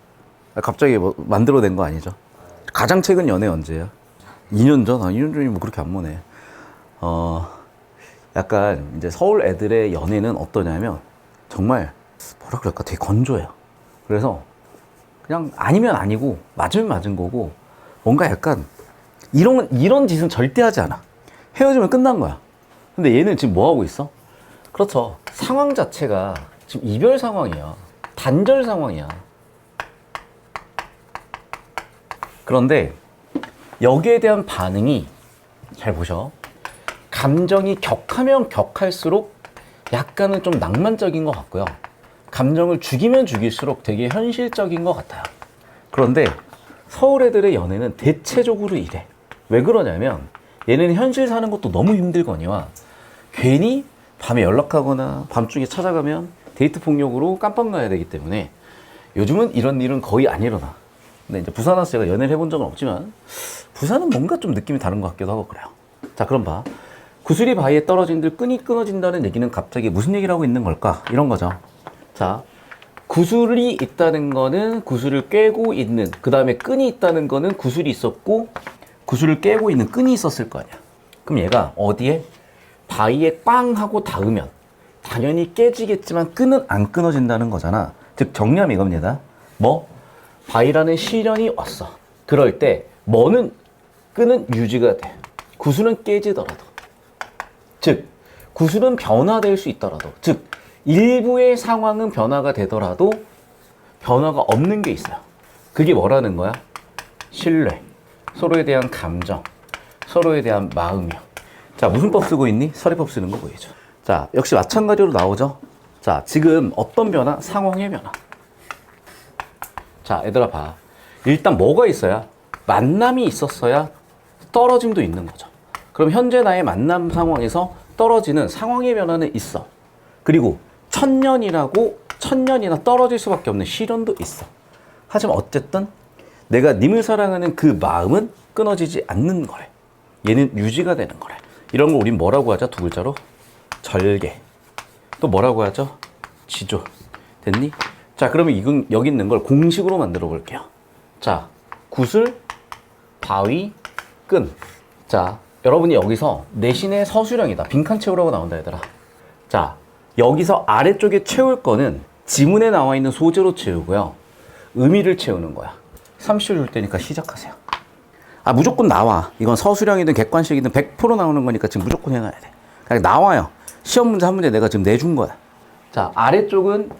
갑자기 뭐 만들어낸 거 아니죠? 가장 최근 연애 언제야? 2년 전? 2년 전이 뭐 그렇게 안 머네. 약간 이제 서울 애들의 연애는 어떠냐면 정말 뭐라 그럴까? 되게 건조해요. 그래서 그냥 아니면 아니고 맞으면 맞은 거고, 뭔가 약간 이런 짓은 절대 하지 않아. 헤어지면 끝난 거야. 근데 얘는 지금 뭐 하고 있어? 그렇죠. 상황 자체가 지금 이별 상황이야. 단절 상황이야. 그런데 여기에 대한 반응이, 잘 보셔. 감정이 격하면 격할수록 약간은 좀 낭만적인 것 같고요. 감정을 죽이면 죽일수록 되게 현실적인 것 같아요. 그런데 서울 애들의 연애는 대체적으로 이래. 왜 그러냐면 얘네는 현실 사는 것도 너무 힘들거니와 괜히 밤에 연락하거나 밤중에 찾아가면 데이트 폭력으로 깜빡 놔야 되기 때문에 요즘은 이런 일은 거의 안 일어나. 근데 이제 부산 와서 제가 연애를 해본 적은 없지만 부산은 뭔가 좀 느낌이 다른 것 같기도 하고 그래요. 자, 그럼 봐. 구슬이 바위에 떨어진들 끈이 끊어진다는 얘기는 갑자기 무슨 얘기를 하고 있는 걸까? 이런 거죠. 자, 구슬이 있다는 거는 구슬을 꿰고 있는, 그 다음에 끈이 있다는 거는 구슬이 있었고 구슬을 꿰고 있는 끈이 있었을 거 아니야. 그럼 얘가 어디에? 바위에 꽝 하고 닿으면 당연히 깨지겠지만 끈은 안 끊어진다는 거잖아. 즉 정리하면 이겁니다. 뭐? 바위라는 시련이 왔어. 그럴 때 뭐는, 끈은 유지가 돼. 구슬은 깨지더라도, 즉 구슬은 변화될 수 있더라도, 즉 일부의 상황은 변화가 되더라도 변화가 없는 게 있어요. 그게 뭐라는 거야? 신뢰, 서로에 대한 감정, 서로에 대한 마음이요. 자, 무슨 법 쓰고 있니? 서리법 쓰는 거 보이죠? 자, 역시 마찬가지로 나오죠? 자, 지금 어떤 변화? 상황의 변화. 자, 얘들아 봐. 일단 뭐가 있어야? 만남이 있었어야 떨어짐도 있는 거죠. 그럼 현재 나의 만남 상황에서 떨어지는 상황의 변화는 있어. 그리고 천년이나 떨어질 수밖에 없는 시련도 있어. 하지만 어쨌든 내가 님을 사랑하는 그 마음은 끊어지지 않는 거래. 얘는 유지가 되는 거래. 이런 걸 우린 뭐라고 하죠? 두 글자로? 절개. 또 뭐라고 하죠? 지조. 됐니? 자, 그러면 이건 여기 있는 걸 공식으로 만들어 볼게요. 자, 구슬, 바위, 끈. 자, 여러분이 여기서 내신의 서술형이다. 빈칸 채우라고 나온다, 얘들아. 자, 여기서 아래쪽에 채울 거는 지문에 나와 있는 소재로 채우고요. 의미를 채우는 거야. 30초 줄 테니까 시작하세요. 무조건 나와. 이건 서술형이든 객관식이든 100% 나오는 거니까 지금 무조건 해놔야 돼. 그냥 나와요. 시험 문제 한 문제 내가 지금 내준 거야. 자, 아래쪽은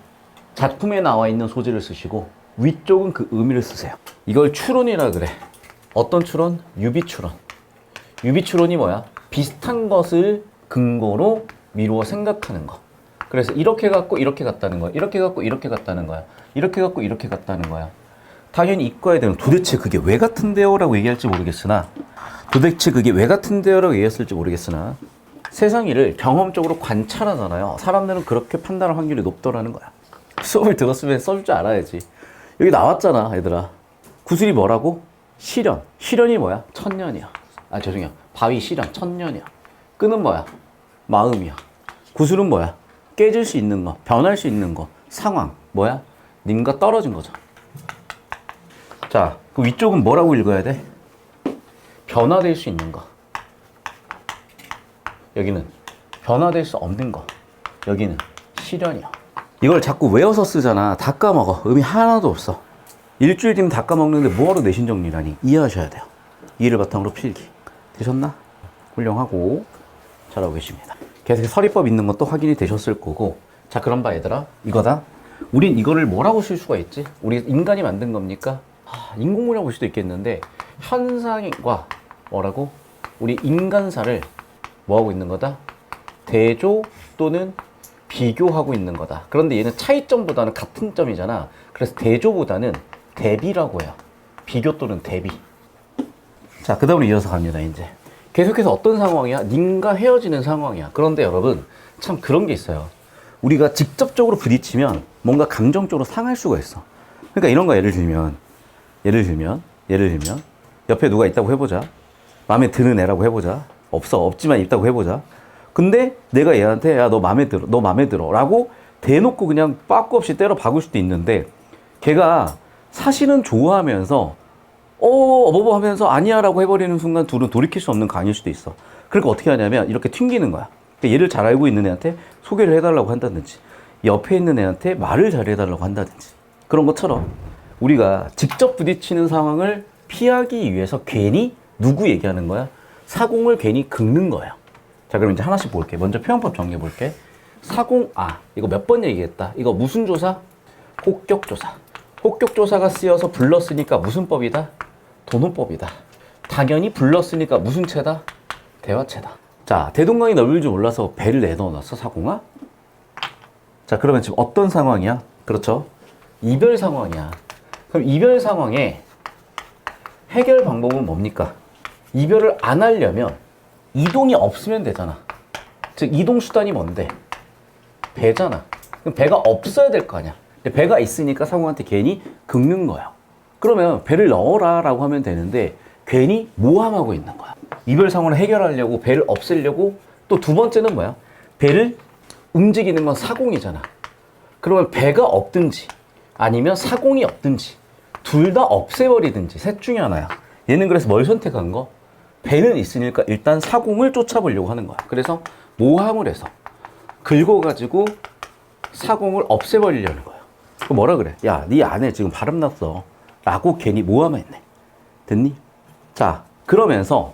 작품에 나와 있는 소재를 쓰시고 위쪽은 그 의미를 쓰세요. 이걸 추론이라 그래. 어떤 추론? 유비 추론. 유비추론이 뭐야? 비슷한 것을 근거로 미루어 생각하는 거. 그래서 이렇게 갖고 이렇게 갔다는 거야. 이렇게 갖고 이렇게 갔다는 거야. 이렇게 갖고 이렇게 갔다는 거야. 당연히 이과에 대한 도대체 그게 왜 같은데요? 라고 얘기할지 모르겠으나 도대체 그게 왜 같은데요? 라고 얘기했을지 모르겠으나 세상 일을 경험적으로 관찰하잖아요. 사람들은 그렇게 판단할 확률이 높더라는 거야. 수업을 들었으면 써줄 줄 알아야지. 여기 나왔잖아, 얘들아. 구슬이 뭐라고? 실현. 실현이 뭐야? 천년이야. 아, 죄송해요. 바위 실현. 천년이야. 끈은 뭐야? 마음이야. 구슬은 뭐야? 깨질 수 있는 거, 변할 수 있는 거, 상황. 뭐야? 님과 떨어진 거죠. 자, 그 위쪽은 뭐라고 읽어야 돼? 변화될 수 있는 거. 여기는 변화될 수 없는 거. 여기는 실현이야. 이걸 자꾸 외워서 쓰잖아. 다 까먹어. 의미 하나도 없어. 일주일 뒤면 다 까먹는데 뭐하러 내신 정리라니. 이해하셔야 돼요. 이해를 바탕으로 필기. 되셨나? 훌륭하고 잘하고 계십니다. 계속 서리법 있는 것도 확인이 되셨을 거고. 자, 그럼 봐 얘들아. 이거다. 우린 이거를 뭐라고 쓸 수가 있지? 우리 인간이 만든 겁니까? 인공물이라고 볼 수도 있겠는데 현상과 뭐라고? 우리 인간사를 뭐하고 있는 거다? 대조 또는 비교하고 있는 거다. 그런데 얘는 차이점보다는 같은 점이잖아. 그래서 대조보다는 대비라고 해요. 비교 또는 대비. 자, 그 다음으로 이어서 갑니다. 이제 계속해서 어떤 상황이야? 님과 헤어지는 상황이야. 그런데 여러분 참 그런 게 있어요. 우리가 직접적으로 부딪히면 뭔가 감정적으로 상할 수가 있어. 그러니까 이런 거 예를 들면 옆에 누가 있다고 해보자. 마음에 드는 애라고 해보자. 없지만 있다고 해보자. 근데 내가 얘한테 야, 너 마음에 들어 라고 대놓고 그냥 빠꾸 없이 때려 박을 수도 있는데 걔가 사실은 좋아하면서 어버버 하면서 아니야 라고 해버리는 순간 둘은 돌이킬 수 없는 강일 수도 있어. 그러니까 어떻게 하냐면 이렇게 튕기는 거야. 그러니까 얘를 잘 알고 있는 애한테 소개를 해달라고 한다든지 옆에 있는 애한테 말을 잘 해달라고 한다든지 그런 것처럼 우리가 직접 부딪히는 상황을 피하기 위해서 괜히 누구 얘기하는 거야? 사공을 괜히 긁는 거야. 자, 그럼 이제 하나씩 볼게. 먼저 표현법 정리해 볼게. 사공, 이거 몇 번 얘기했다. 이거 무슨 조사? 혹격조사. 혹격조사가 쓰여서 불렀으니까 무슨 법이다? 도노법이다. 당연히 불렀으니까 무슨 체다? 대화체다. 자, 대동강이 넓을 줄 몰라서 배를 내놓았어, 사공아? 자, 그러면 지금 어떤 상황이야? 그렇죠? 이별 상황이야. 그럼 이별 상황에 해결 방법은 뭡니까? 이별을 안 하려면 이동이 없으면 되잖아. 즉 이동 수단이 뭔데? 배잖아. 그럼 배가 없어야 될 거 아니야. 근데 배가 있으니까 상호한테 괜히 긁는 거야. 그러면 배를 넣어라 라고 하면 되는데 괜히 모함하고 있는 거야. 이별 상황을 해결하려고 배를 없애려고 또 두 번째는 뭐야? 배를 움직이는 건 사공이잖아. 그러면 배가 없든지 아니면 사공이 없든지 둘 다 없애버리든지 셋 중에 하나야. 얘는 그래서 뭘 선택한 거? 배는 있으니까 일단 사공을 쫓아보려고 하는 거야. 그래서 모함을 해서 긁어가지고 사공을 없애버리려는 거야. 그럼 뭐라 그래? 야, 네 안에 지금 바람 났어 라고 괜히 모함했네. 됐니? 자, 그러면서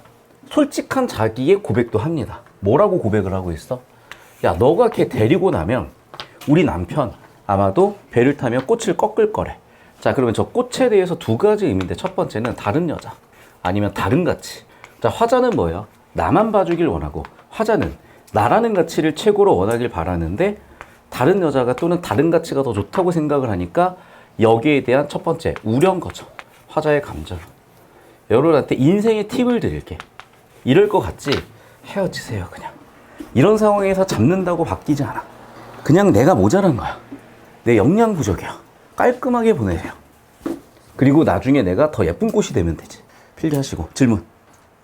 솔직한 자기의 고백도 합니다. 뭐라고 고백을 하고 있어? 야, 너가 걔 데리고 나면 우리 남편 아마도 배를 타면 꽃을 꺾을 거래. 자, 그러면 저 꽃에 대해서 두 가지 의미인데 첫 번째는 다른 여자 아니면 다른 가치. 자, 화자는 뭐예요? 나만 봐주길 원하고 화자는 나라는 가치를 최고로 원하길 바라는데 다른 여자가 또는 다른 가치가 더 좋다고 생각을 하니까 여기에 대한 첫 번째 우려인 거죠. 화자의 감정. 여러분한테 인생의 팁을 드릴게. 이럴 것 같지? 헤어지세요 그냥. 이런 상황에서 잡는다고 바뀌지 않아. 그냥 내가 모자란 거야. 내 역량 부족이야. 깔끔하게 보내세요. 그리고 나중에 내가 더 예쁜 꽃이 되면 되지. 필기하시고 질문.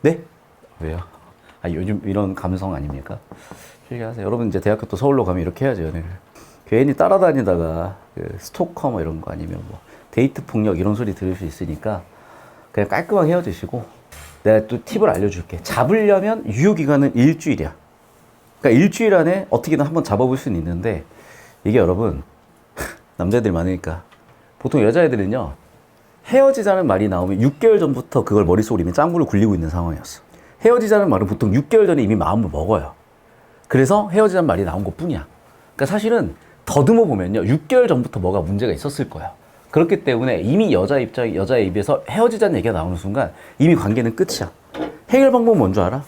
네? 왜요? 요즘 이런 감성 아닙니까? 필기하세요. 여러분 이제 대학교 또 서울로 가면 이렇게 해야죠, 연애를. 괜히 따라다니다가 스토커 뭐 이런 거 아니면 뭐 데이트 폭력 이런 소리 들을 수 있으니까 그냥 깔끔하게 헤어지시고 내가 또 팁을 알려줄게. 잡으려면 유효기간은 일주일이야. 그러니까 일주일 안에 어떻게든 한번 잡아볼 수는 있는데 이게 여러분 남자애들 많으니까 보통 여자애들은요 헤어지자는 말이 나오면 6개월 전부터 그걸 머릿속으로 이미 짱구를 굴리고 있는 상황이었어. 헤어지자는 말은 보통 6개월 전에 이미 마음을 먹어요. 그래서 헤어지자는 말이 나온 것 뿐이야. 그러니까 사실은 더듬어 보면요 6개월 전부터 뭐가 문제가 있었을 거야. 그렇기 때문에 이미 여자의 입에서 헤어지자는 얘기가 나오는 순간 이미 관계는 끝이야. 해결 방법은 뭔 줄 알아?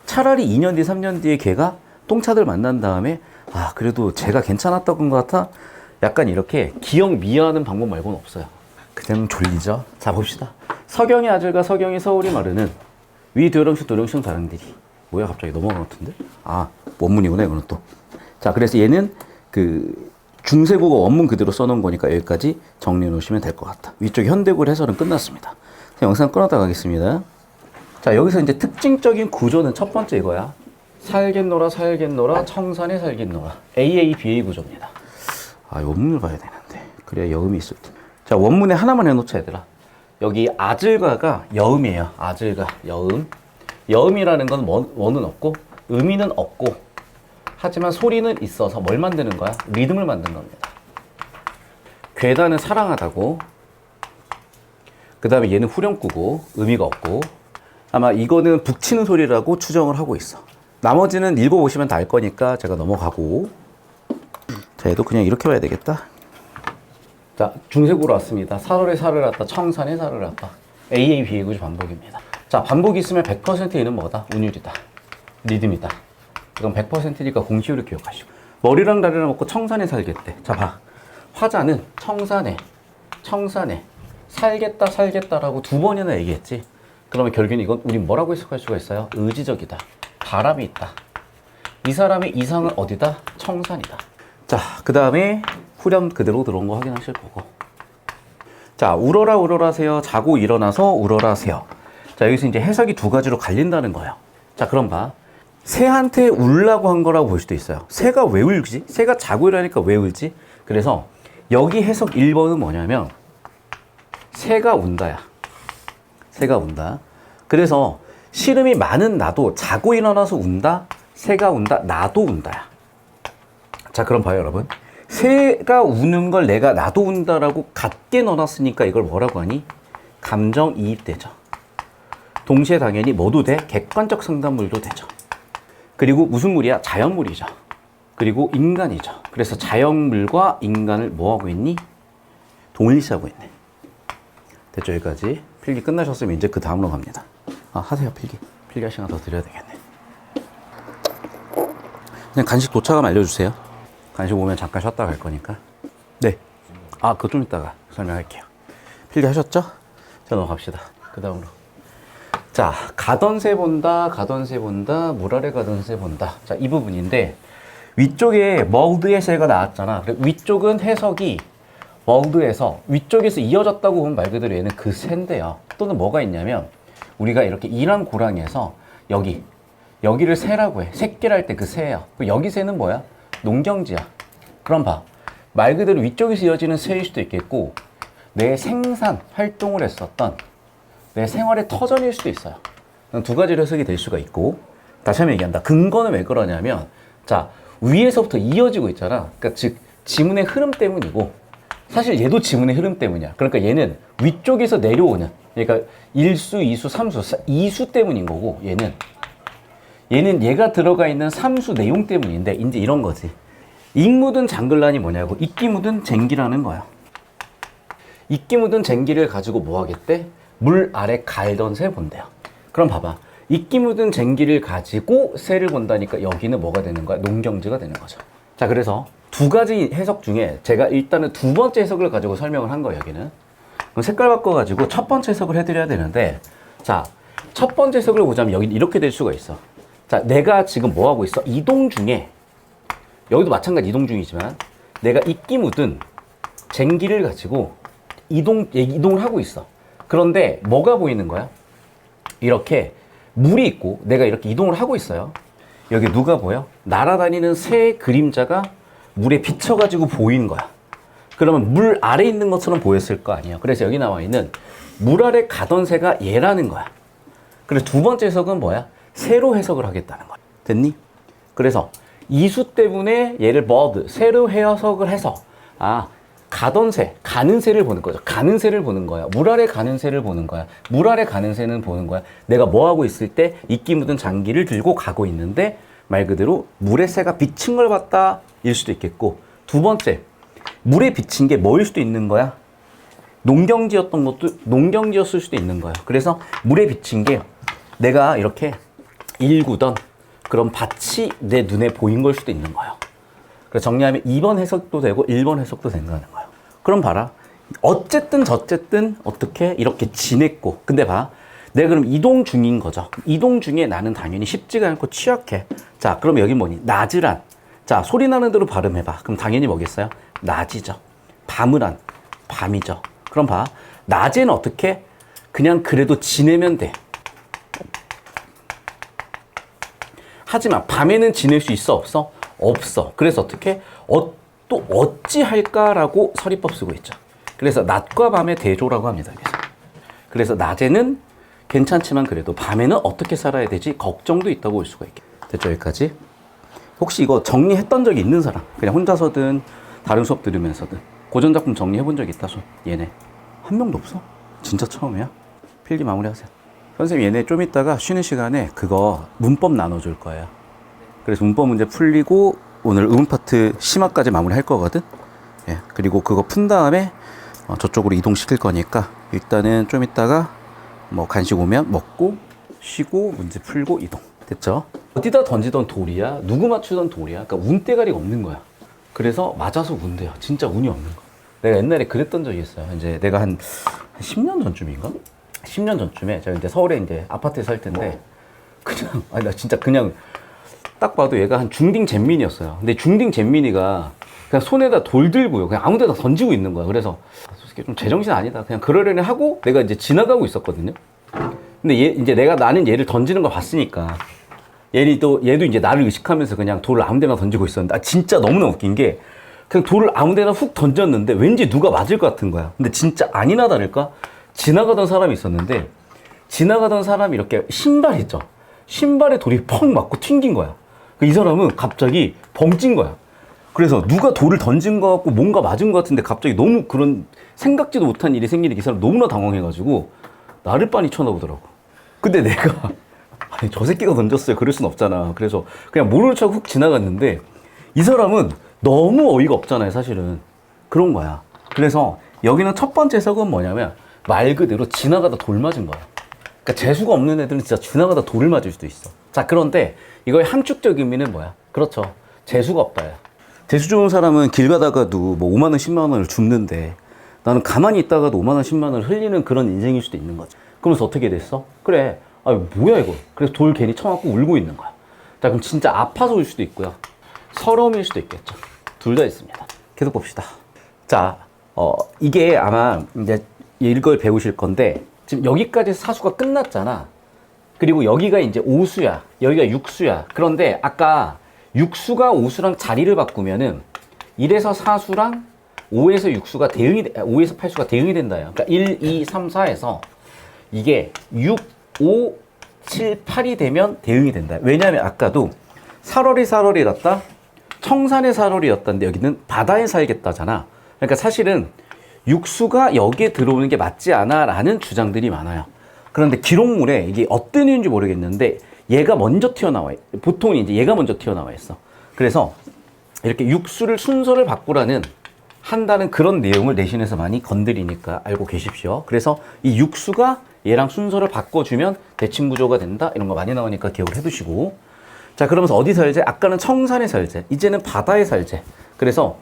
차라리 2년 뒤, 3년 뒤에 걔가 똥차들 만난 다음에 아 그래도 쟤가 괜찮았던 것 같아? 약간 이렇게 기억 미화하는 방법 말고는 없어요. 그냥 졸리죠? 자 봅시다. 서경의 아들과 서경이 서울이 마르는 위 도령식 도령식 다른들이 뭐야 갑자기 넘어간 것 같은데? 아 원문이구나 이거는 또. 자 그래서 얘는 그 중세국어 원문 그대로 써놓은 거니까 여기까지 정리해 놓으시면 될 것 같다. 위쪽 현대글 해설은 끝났습니다. 영상 끊었다 가겠습니다. 자 여기서 이제 특징적인 구조는 첫 번째 이거야. 살겠노라 살겠노라 청산에 살겠노라 AABA 구조입니다. 아 원문을 봐야 되는데 그래야 여음이 있을 텐데. 자 원문에 하나만 해놓자 얘들아. 여기 아질가가 여음이에요. 아질가 여음. 여음이라는 건 원은 없고 의미는 없고 하지만 소리는 있어서 뭘 만드는 거야? 리듬을 만드는 겁니다. 괴다는 사랑하다고, 그 다음에 얘는 후렴구고 의미가 없고 아마 이거는 북치는 소리라고 추정을 하고 있어. 나머지는 읽어보시면 다 알 거니까 제가 넘어가고. 자 얘도 그냥 이렇게 봐야 되겠다. 자 중세구로 왔습니다. 살월에 살을 왔다 청산에 살을 왔다 AABA 구조 반복입니다. 자 반복이 있으면 100% 얘는 뭐다? 운율이다. 리듬이다. 이건 100%니까 공시율을 기억하시고. 머리랑 다리랑 먹고 청산에 살겠대. 자 봐. 화자는 청산에 살겠다 살겠다라고 2번이나 얘기했지. 그러면 결국엔 이건 우리 뭐라고 해석할 수가 있어요? 의지적이다. 바람이 있다. 이 사람의 이상은 어디다? 청산이다. 자 그 다음에 후렴 그대로 들어온 거 확인하실 거고. 자 울어라 울어라세요. 자고 일어나서 울어라세요. 자 여기서 이제 해석이 두 가지로 갈린다는 거예요. 자 그럼 봐. 새한테 울라고 한 거라고 볼 수도 있어요. 새가 왜 울지? 새가 자고 일어나니까 왜 울지? 그래서 여기 해석 1번은 뭐냐면 새가 운다야. 새가 운다. 그래서 시름이 많은 나도 자고 일어나서 운다. 새가 운다. 나도 운다야. 자 그럼 봐요 여러분. 새가 우는 걸 내가 나도 운다라고 같게 넣어놨으니까 이걸 뭐라고 하니? 감정이입되죠. 동시에 당연히 뭐도 돼? 객관적 상담물도 되죠. 그리고 무슨 물이야? 자연물이죠. 그리고 인간이죠. 그래서 자연물과 인간을 뭐하고 있니? 동일시하고 있네. 됐죠 여기까지. 필기 끝나셨으면 이제 그 다음으로 갑니다. 아 하세요 필기. 필기 할 시간 더 드려야 되겠네. 그냥 간식 도착하면 알려주세요. 간식 오면 잠깐 쉬었다 갈 거니까. 네. 아 그거 좀 이따가 설명할게요. 필기 하셨죠? 자 넘어갑시다. 그 다음으로. 자 가던 새 본다 가던 새 본다 물 아래 가던 새 본다. 자 이 부분인데 위쪽에 멀드의 새가 나왔잖아. 위쪽은 해석이 멀드에서 위쪽에서 이어졌다고 보면 말 그대로 얘는 그 새인데요. 또는 뭐가 있냐면 우리가 이렇게 이랑 고랑에서 여기를 새라고 해. 새끼를 때 그 새예요. 여기 새는 뭐야? 농경지야. 그럼 봐. 말 그대로 위쪽에서 이어지는 새일 수도 있겠고 내 생산 활동을 했었던 내 생활의 터전일 수도 있어요. 두 가지로 해석이 될 수가 있고. 다시 한번 얘기한다. 근거는 왜 그러냐면 자 위에서부터 이어지고 있잖아. 그러니까 즉 지문의 흐름 때문이고 사실 얘도 지문의 흐름 때문이야. 그러니까 얘는 위쪽에서 내려오는 그러니까 1수, 2수, 3수, 2수 때문인 거고 얘는 얘가 들어가 있는 3수 내용 때문인데 이제 이런 거지. 익 묻은 장글란이 뭐냐고. 이끼 묻은 쟁기라는 거야. 이끼 묻은 쟁기를 가지고 뭐 하겠대? 물 아래 갈던 새 본대요. 그럼 봐봐. 이끼 묻은 쟁기를 가지고 새를 본다니까 여기는 뭐가 되는 거야? 농경지가 되는 거죠. 자 그래서 두 가지 해석 중에 제가 일단은 두 번째 해석을 가지고 설명을 한 거예요. 여기는. 그럼 색깔 바꿔가지고 첫 번째 해석을 해드려야 되는데 자 첫 번째 해석을 보자면 여기 이렇게 될 수가 있어. 자 내가 지금 뭐 하고 있어? 이동 중에 여기도 마찬가지 이동 중이지만 내가 이끼 묻은 쟁기를 가지고 이동을 하고 있어. 그런데 뭐가 보이는 거야? 이렇게 물이 있고 내가 이렇게 이동을 하고 있어요. 여기 누가 보여? 날아다니는 새의 그림자가 물에 비쳐가지고 보이는 거야. 그러면 물 아래 있는 것처럼 보였을 거 아니에요. 그래서 여기 나와 있는 물 아래 가던 새가 얘라는 거야. 그래서 두 번째 해석은 뭐야? 새로 해석을 하겠다는 거야. 됐니? 그래서 이수 때문에 얘를 새로 해석을 해서 가던 새, 가는 새를 보는 거죠. 가는 새를 보는 거야. 물 아래 가는 새를 보는 거야. 물 아래 가는 새는 보는 거야. 내가 뭐 하고 있을 때 이끼 묻은 장기를 들고 가고 있는데 말 그대로 물에 새가 비친 걸 봤다 일 수도 있겠고 두 번째 물에 비친 게 뭐일 수도 있는 거야? 농경지였던 것도 농경지였을 수도 있는 거야. 그래서 물에 비친 게 내가 이렇게 일구던 그런 밭이 내 눈에 보인 걸 수도 있는 거예요. 그래서 정리하면 2번 해석도 되고 1번 해석도 된다는 거예요. 그럼 봐라. 어쨌든 저쨌든 어떻게 이렇게 지냈고, 근데 봐. 내가 그럼 이동 중인 거죠. 이동 중에 나는 당연히 쉽지가 않고 취약해. 자, 그럼 여기 뭐니? 낮이란. 자, 소리 나는 대로 발음해봐. 그럼 당연히 뭐겠어요? 낮이죠. 밤을한. 밤이죠. 그럼 봐. 낮에는 어떻게? 그냥 그래도 지내면 돼. 하지만 밤에는 지낼 수 있어? 없어? 없어. 그래서 어떻게? 또 어찌 할까라고 서리법 쓰고 있죠. 그래서 낮과 밤의 대조라고 합니다. 그래서 낮에는 괜찮지만 그래도 밤에는 어떻게 살아야 되지? 걱정도 있다고 볼 수가 있겠죠. 됐죠? 여기까지? 혹시 이거 정리했던 적이 있는 사람? 그냥 혼자서든 다른 수업 들으면서든 고전작품 정리해 본 적 있다? 얘네 한 명도 없어? 진짜 처음이야? 필기 마무리하세요. 선생님 얘네 좀 이따가 쉬는 시간에 그거 문법 나눠줄 거예요. 그래서 문법 문제 풀리고 오늘 의문 파트 심화까지 마무리할 거거든. 예, 그리고 그거 푼 다음에 저쪽으로 이동시킬 거니까 일단은 좀 이따가 뭐 간식 오면 먹고 쉬고 문제 풀고 이동. 됐죠? 어디다 던지던 돌이야? 누구 맞추던 돌이야? 그러니까 운대가리가 없는 거야. 그래서 맞아서 운대야. 진짜 운이 없는 거야. 내가 옛날에 그랬던 적이 있어요. 이제 내가 한 10년 전쯤인가? 10년 전쯤에 제가 이제 서울에 이제 아파트에 살 텐데 그냥 나 진짜 그냥 딱 봐도 얘가 한 중딩 잼민이었어요. 근데 중딩 잼민이가 그냥 손에다 돌 들고요. 그냥 아무 데나 던지고 있는 거야. 그래서 솔직히 좀 제정신 아니다. 그냥 그러려니 하고 내가 이제 지나가고 있었거든요. 근데 이제 나는 얘를 던지는 걸 봤으니까 얘도 이제 나를 의식하면서 그냥 돌을 아무 데나 던지고 있었는데 진짜 너무나 웃긴 게 그냥 돌을 아무 데나 훅 던졌는데 왠지 누가 맞을 것 같은 거야. 근데 진짜 아니나 다를까? 지나가던 사람이 있었는데 지나가던 사람이 이렇게 신발 있죠? 신발에 돌이 펑 맞고 튕긴 거야. 이 사람은 갑자기 벙찐 거야. 그래서 누가 돌을 던진 것 같고 뭔가 맞은 것 같은데 갑자기 너무 그런 생각지도 못한 일이 생기니까 이 사람 너무나 당황해가지고 나를 빤히 쳐다보더라고. 근데 내가 아니 저 새끼가 던졌어요. 그럴 순 없잖아. 그래서 그냥 모르는 척 훅 지나갔는데 이 사람은 너무 어이가 없잖아요. 사실은. 그런 거야. 그래서 여기는 첫 번째 해석은 뭐냐면 말 그대로 지나가다 돌 맞은 거야. 그러니까 재수가 없는 애들은 진짜 지나가다 돌을 맞을 수도 있어. 자, 그런데 이거의 함축적 의미는 뭐야? 그렇죠. 재수가 없다야. 재수 좋은 사람은 길 가다가도 뭐 5만 원, 10만 원을 줍는데 나는 가만히 있다가도 5만 원, 10만 원을 흘리는 그런 인생일 수도 있는 거지. 그러면서 어떻게 됐어? 그래. 아, 뭐야 이거. 그래서 돌 괜히 쳐맞고 울고 있는 거야. 자, 그럼 진짜 아파서 울 수도 있고요. 서러움일 수도 있겠죠. 둘 다 있습니다. 계속 봅시다. 자, 이게 아마 이제 이걸 배우실 건데 지금 여기까지 사수가 끝났잖아. 그리고 여기가 이제 오수야. 여기가 육수야. 그런데 아까 육수가 오수랑 자리를 바꾸면은 1에서 4수랑 5에서 5에서 8수가 대응이 된다요. 그러니까 1, 2, 3, 4에서 이게 6, 5, 7, 8이 되면 대응이 된다. 왜냐하면 아까도 살얼이었다. 청산의 살얼이었다는데 여기는 바다에 살겠다잖아. 그러니까 사실은 육수가 여기에 들어오는 게 맞지 않아 라는 주장들이 많아요. 그런데 기록물에 이게 어떤 이유인지 모르겠는데 얘가 먼저 튀어나와. 보통 이제 얘가 먼저 튀어나와 있어. 그래서 이렇게 육수를 순서를 바꾸라는 한다는 그런 내용을 내신에서 많이 건드리니까 알고 계십시오. 그래서 이 육수가 얘랑 순서를 바꿔주면 대칭 구조가 된다. 이런 거 많이 나오니까 기억을 해두시고. 자, 그러면서 어디 살제? 아까는 청산에 살제. 이제는 바다에 살제. 그래서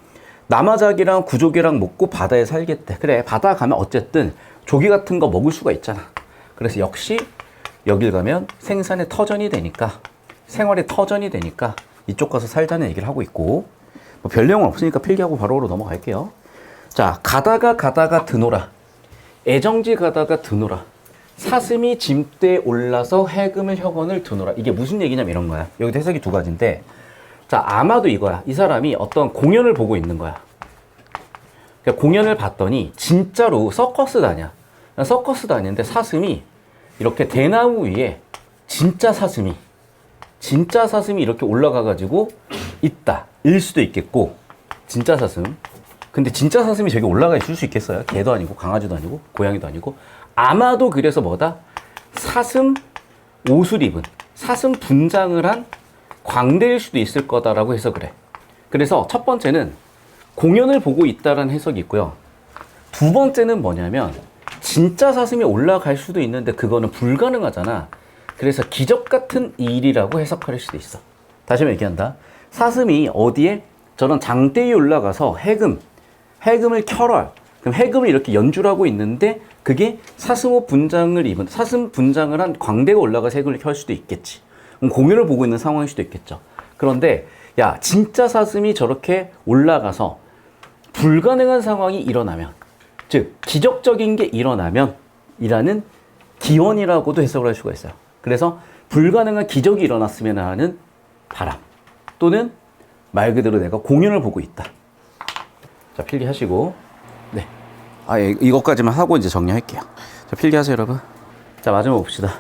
남아작이랑 구조개랑 먹고 바다에 살겠대. 그래, 바다 가면 어쨌든 조개 같은 거 먹을 수가 있잖아. 그래서 역시 여길 가면 생산의 터전이 되니까, 생활의 터전이 되니까 이쪽 가서 살자는 얘기를 하고 있고, 뭐 별 내용은 없으니까 필기하고 바로로 넘어갈게요. 자, 가다가 드노라. 애정지 가다가 드노라. 사슴이 짐대에 올라서 해금을 혁원을 드노라. 이게 무슨 얘기냐면 이런 거야. 여기도 해석이 두 가지인데, 자, 아마도 이거야. 이 사람이 어떤 공연을 보고 있는 거야. 그러니까 공연을 봤더니 진짜로 서커스 다니는데 사슴이 이렇게 대나무 위에 진짜 사슴이 이렇게 올라가가지고 있다. 일 수도 있겠고, 진짜 사슴. 근데 진짜 사슴이 저기 올라가 있을 수 있겠어요? 개도 아니고, 강아지도 아니고, 고양이도 아니고. 아마도 그래서 뭐다? 사슴 옷을 입은, 사슴 분장을 한 광대일 수도 있을 거다라고 해서 그래. 그래서 첫 번째는 공연을 보고 있다라는 해석이 있고요. 두 번째는 뭐냐면 진짜 사슴이 올라갈 수도 있는데 그거는 불가능하잖아. 그래서 기적 같은 일이라고 해석할 수도 있어. 다시 한번 얘기한다. 사슴이 어디에? 저런 장대에 올라가서 해금을 켜라. 그럼 해금을 이렇게 연주를 하고 있는데 그게 사슴옷 분장을 입은, 사슴 분장을 한 광대가 올라가서 해금을 켤 수도 있겠지. 그럼 공연을 보고 있는 상황일 수도 있겠죠. 그런데 야, 진짜 사슴이 저렇게 올라가서 불가능한 상황이 일어나면, 즉 기적적인 게 일어나면 이라는 기원이라고도 해석을 할 수가 있어요. 그래서 불가능한 기적이 일어났으면 하는 바람, 또는 말 그대로 내가 공연을 보고 있다. 자, 필기하시고, 네. 이것까지만 하고 이제 정리할게요. 자, 필기하세요, 여러분. 자, 마지막 봅시다.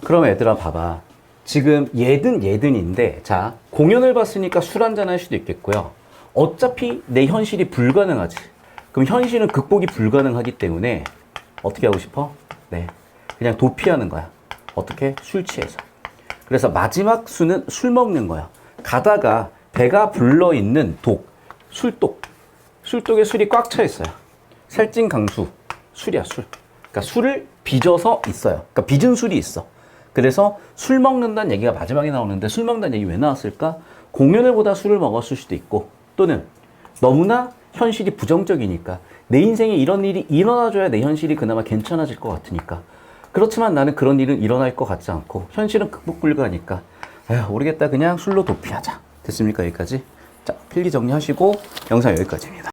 그럼 얘들아, 봐봐. 지금 얘든인데, 자, 공연을 봤으니까 술 한잔 할 수도 있겠고요. 어차피 내 현실이 불가능하지. 그럼 현실은 극복이 불가능하기 때문에 어떻게 하고 싶어? 네. 그냥 도피하는 거야. 어떻게? 술 취해서. 그래서 마지막 수는 술 먹는 거야. 가다가 배가 불러있는 술독에 술이 꽉 차 있어요. 살찐강수, 술이야, 술. 그러니까 술을 빚어서 있어요. 그러니까 빚은 술이 있어. 그래서 술 먹는다는 얘기가 마지막에 나오는데 술 먹는다는 얘기 왜 나왔을까? 공연을 보다 술을 먹었을 수도 있고, 또는 너무나 현실이 부정적이니까 내 인생에 이런 일이 일어나줘야 내 현실이 그나마 괜찮아질 것 같으니까. 그렇지만 나는 그런 일은 일어날 것 같지 않고 현실은 극복 불가니까 에휴, 모르겠다, 그냥 술로 도피하자. 됐습니까? 여기까지. 자, 필기 정리하시고 영상 여기까지입니다.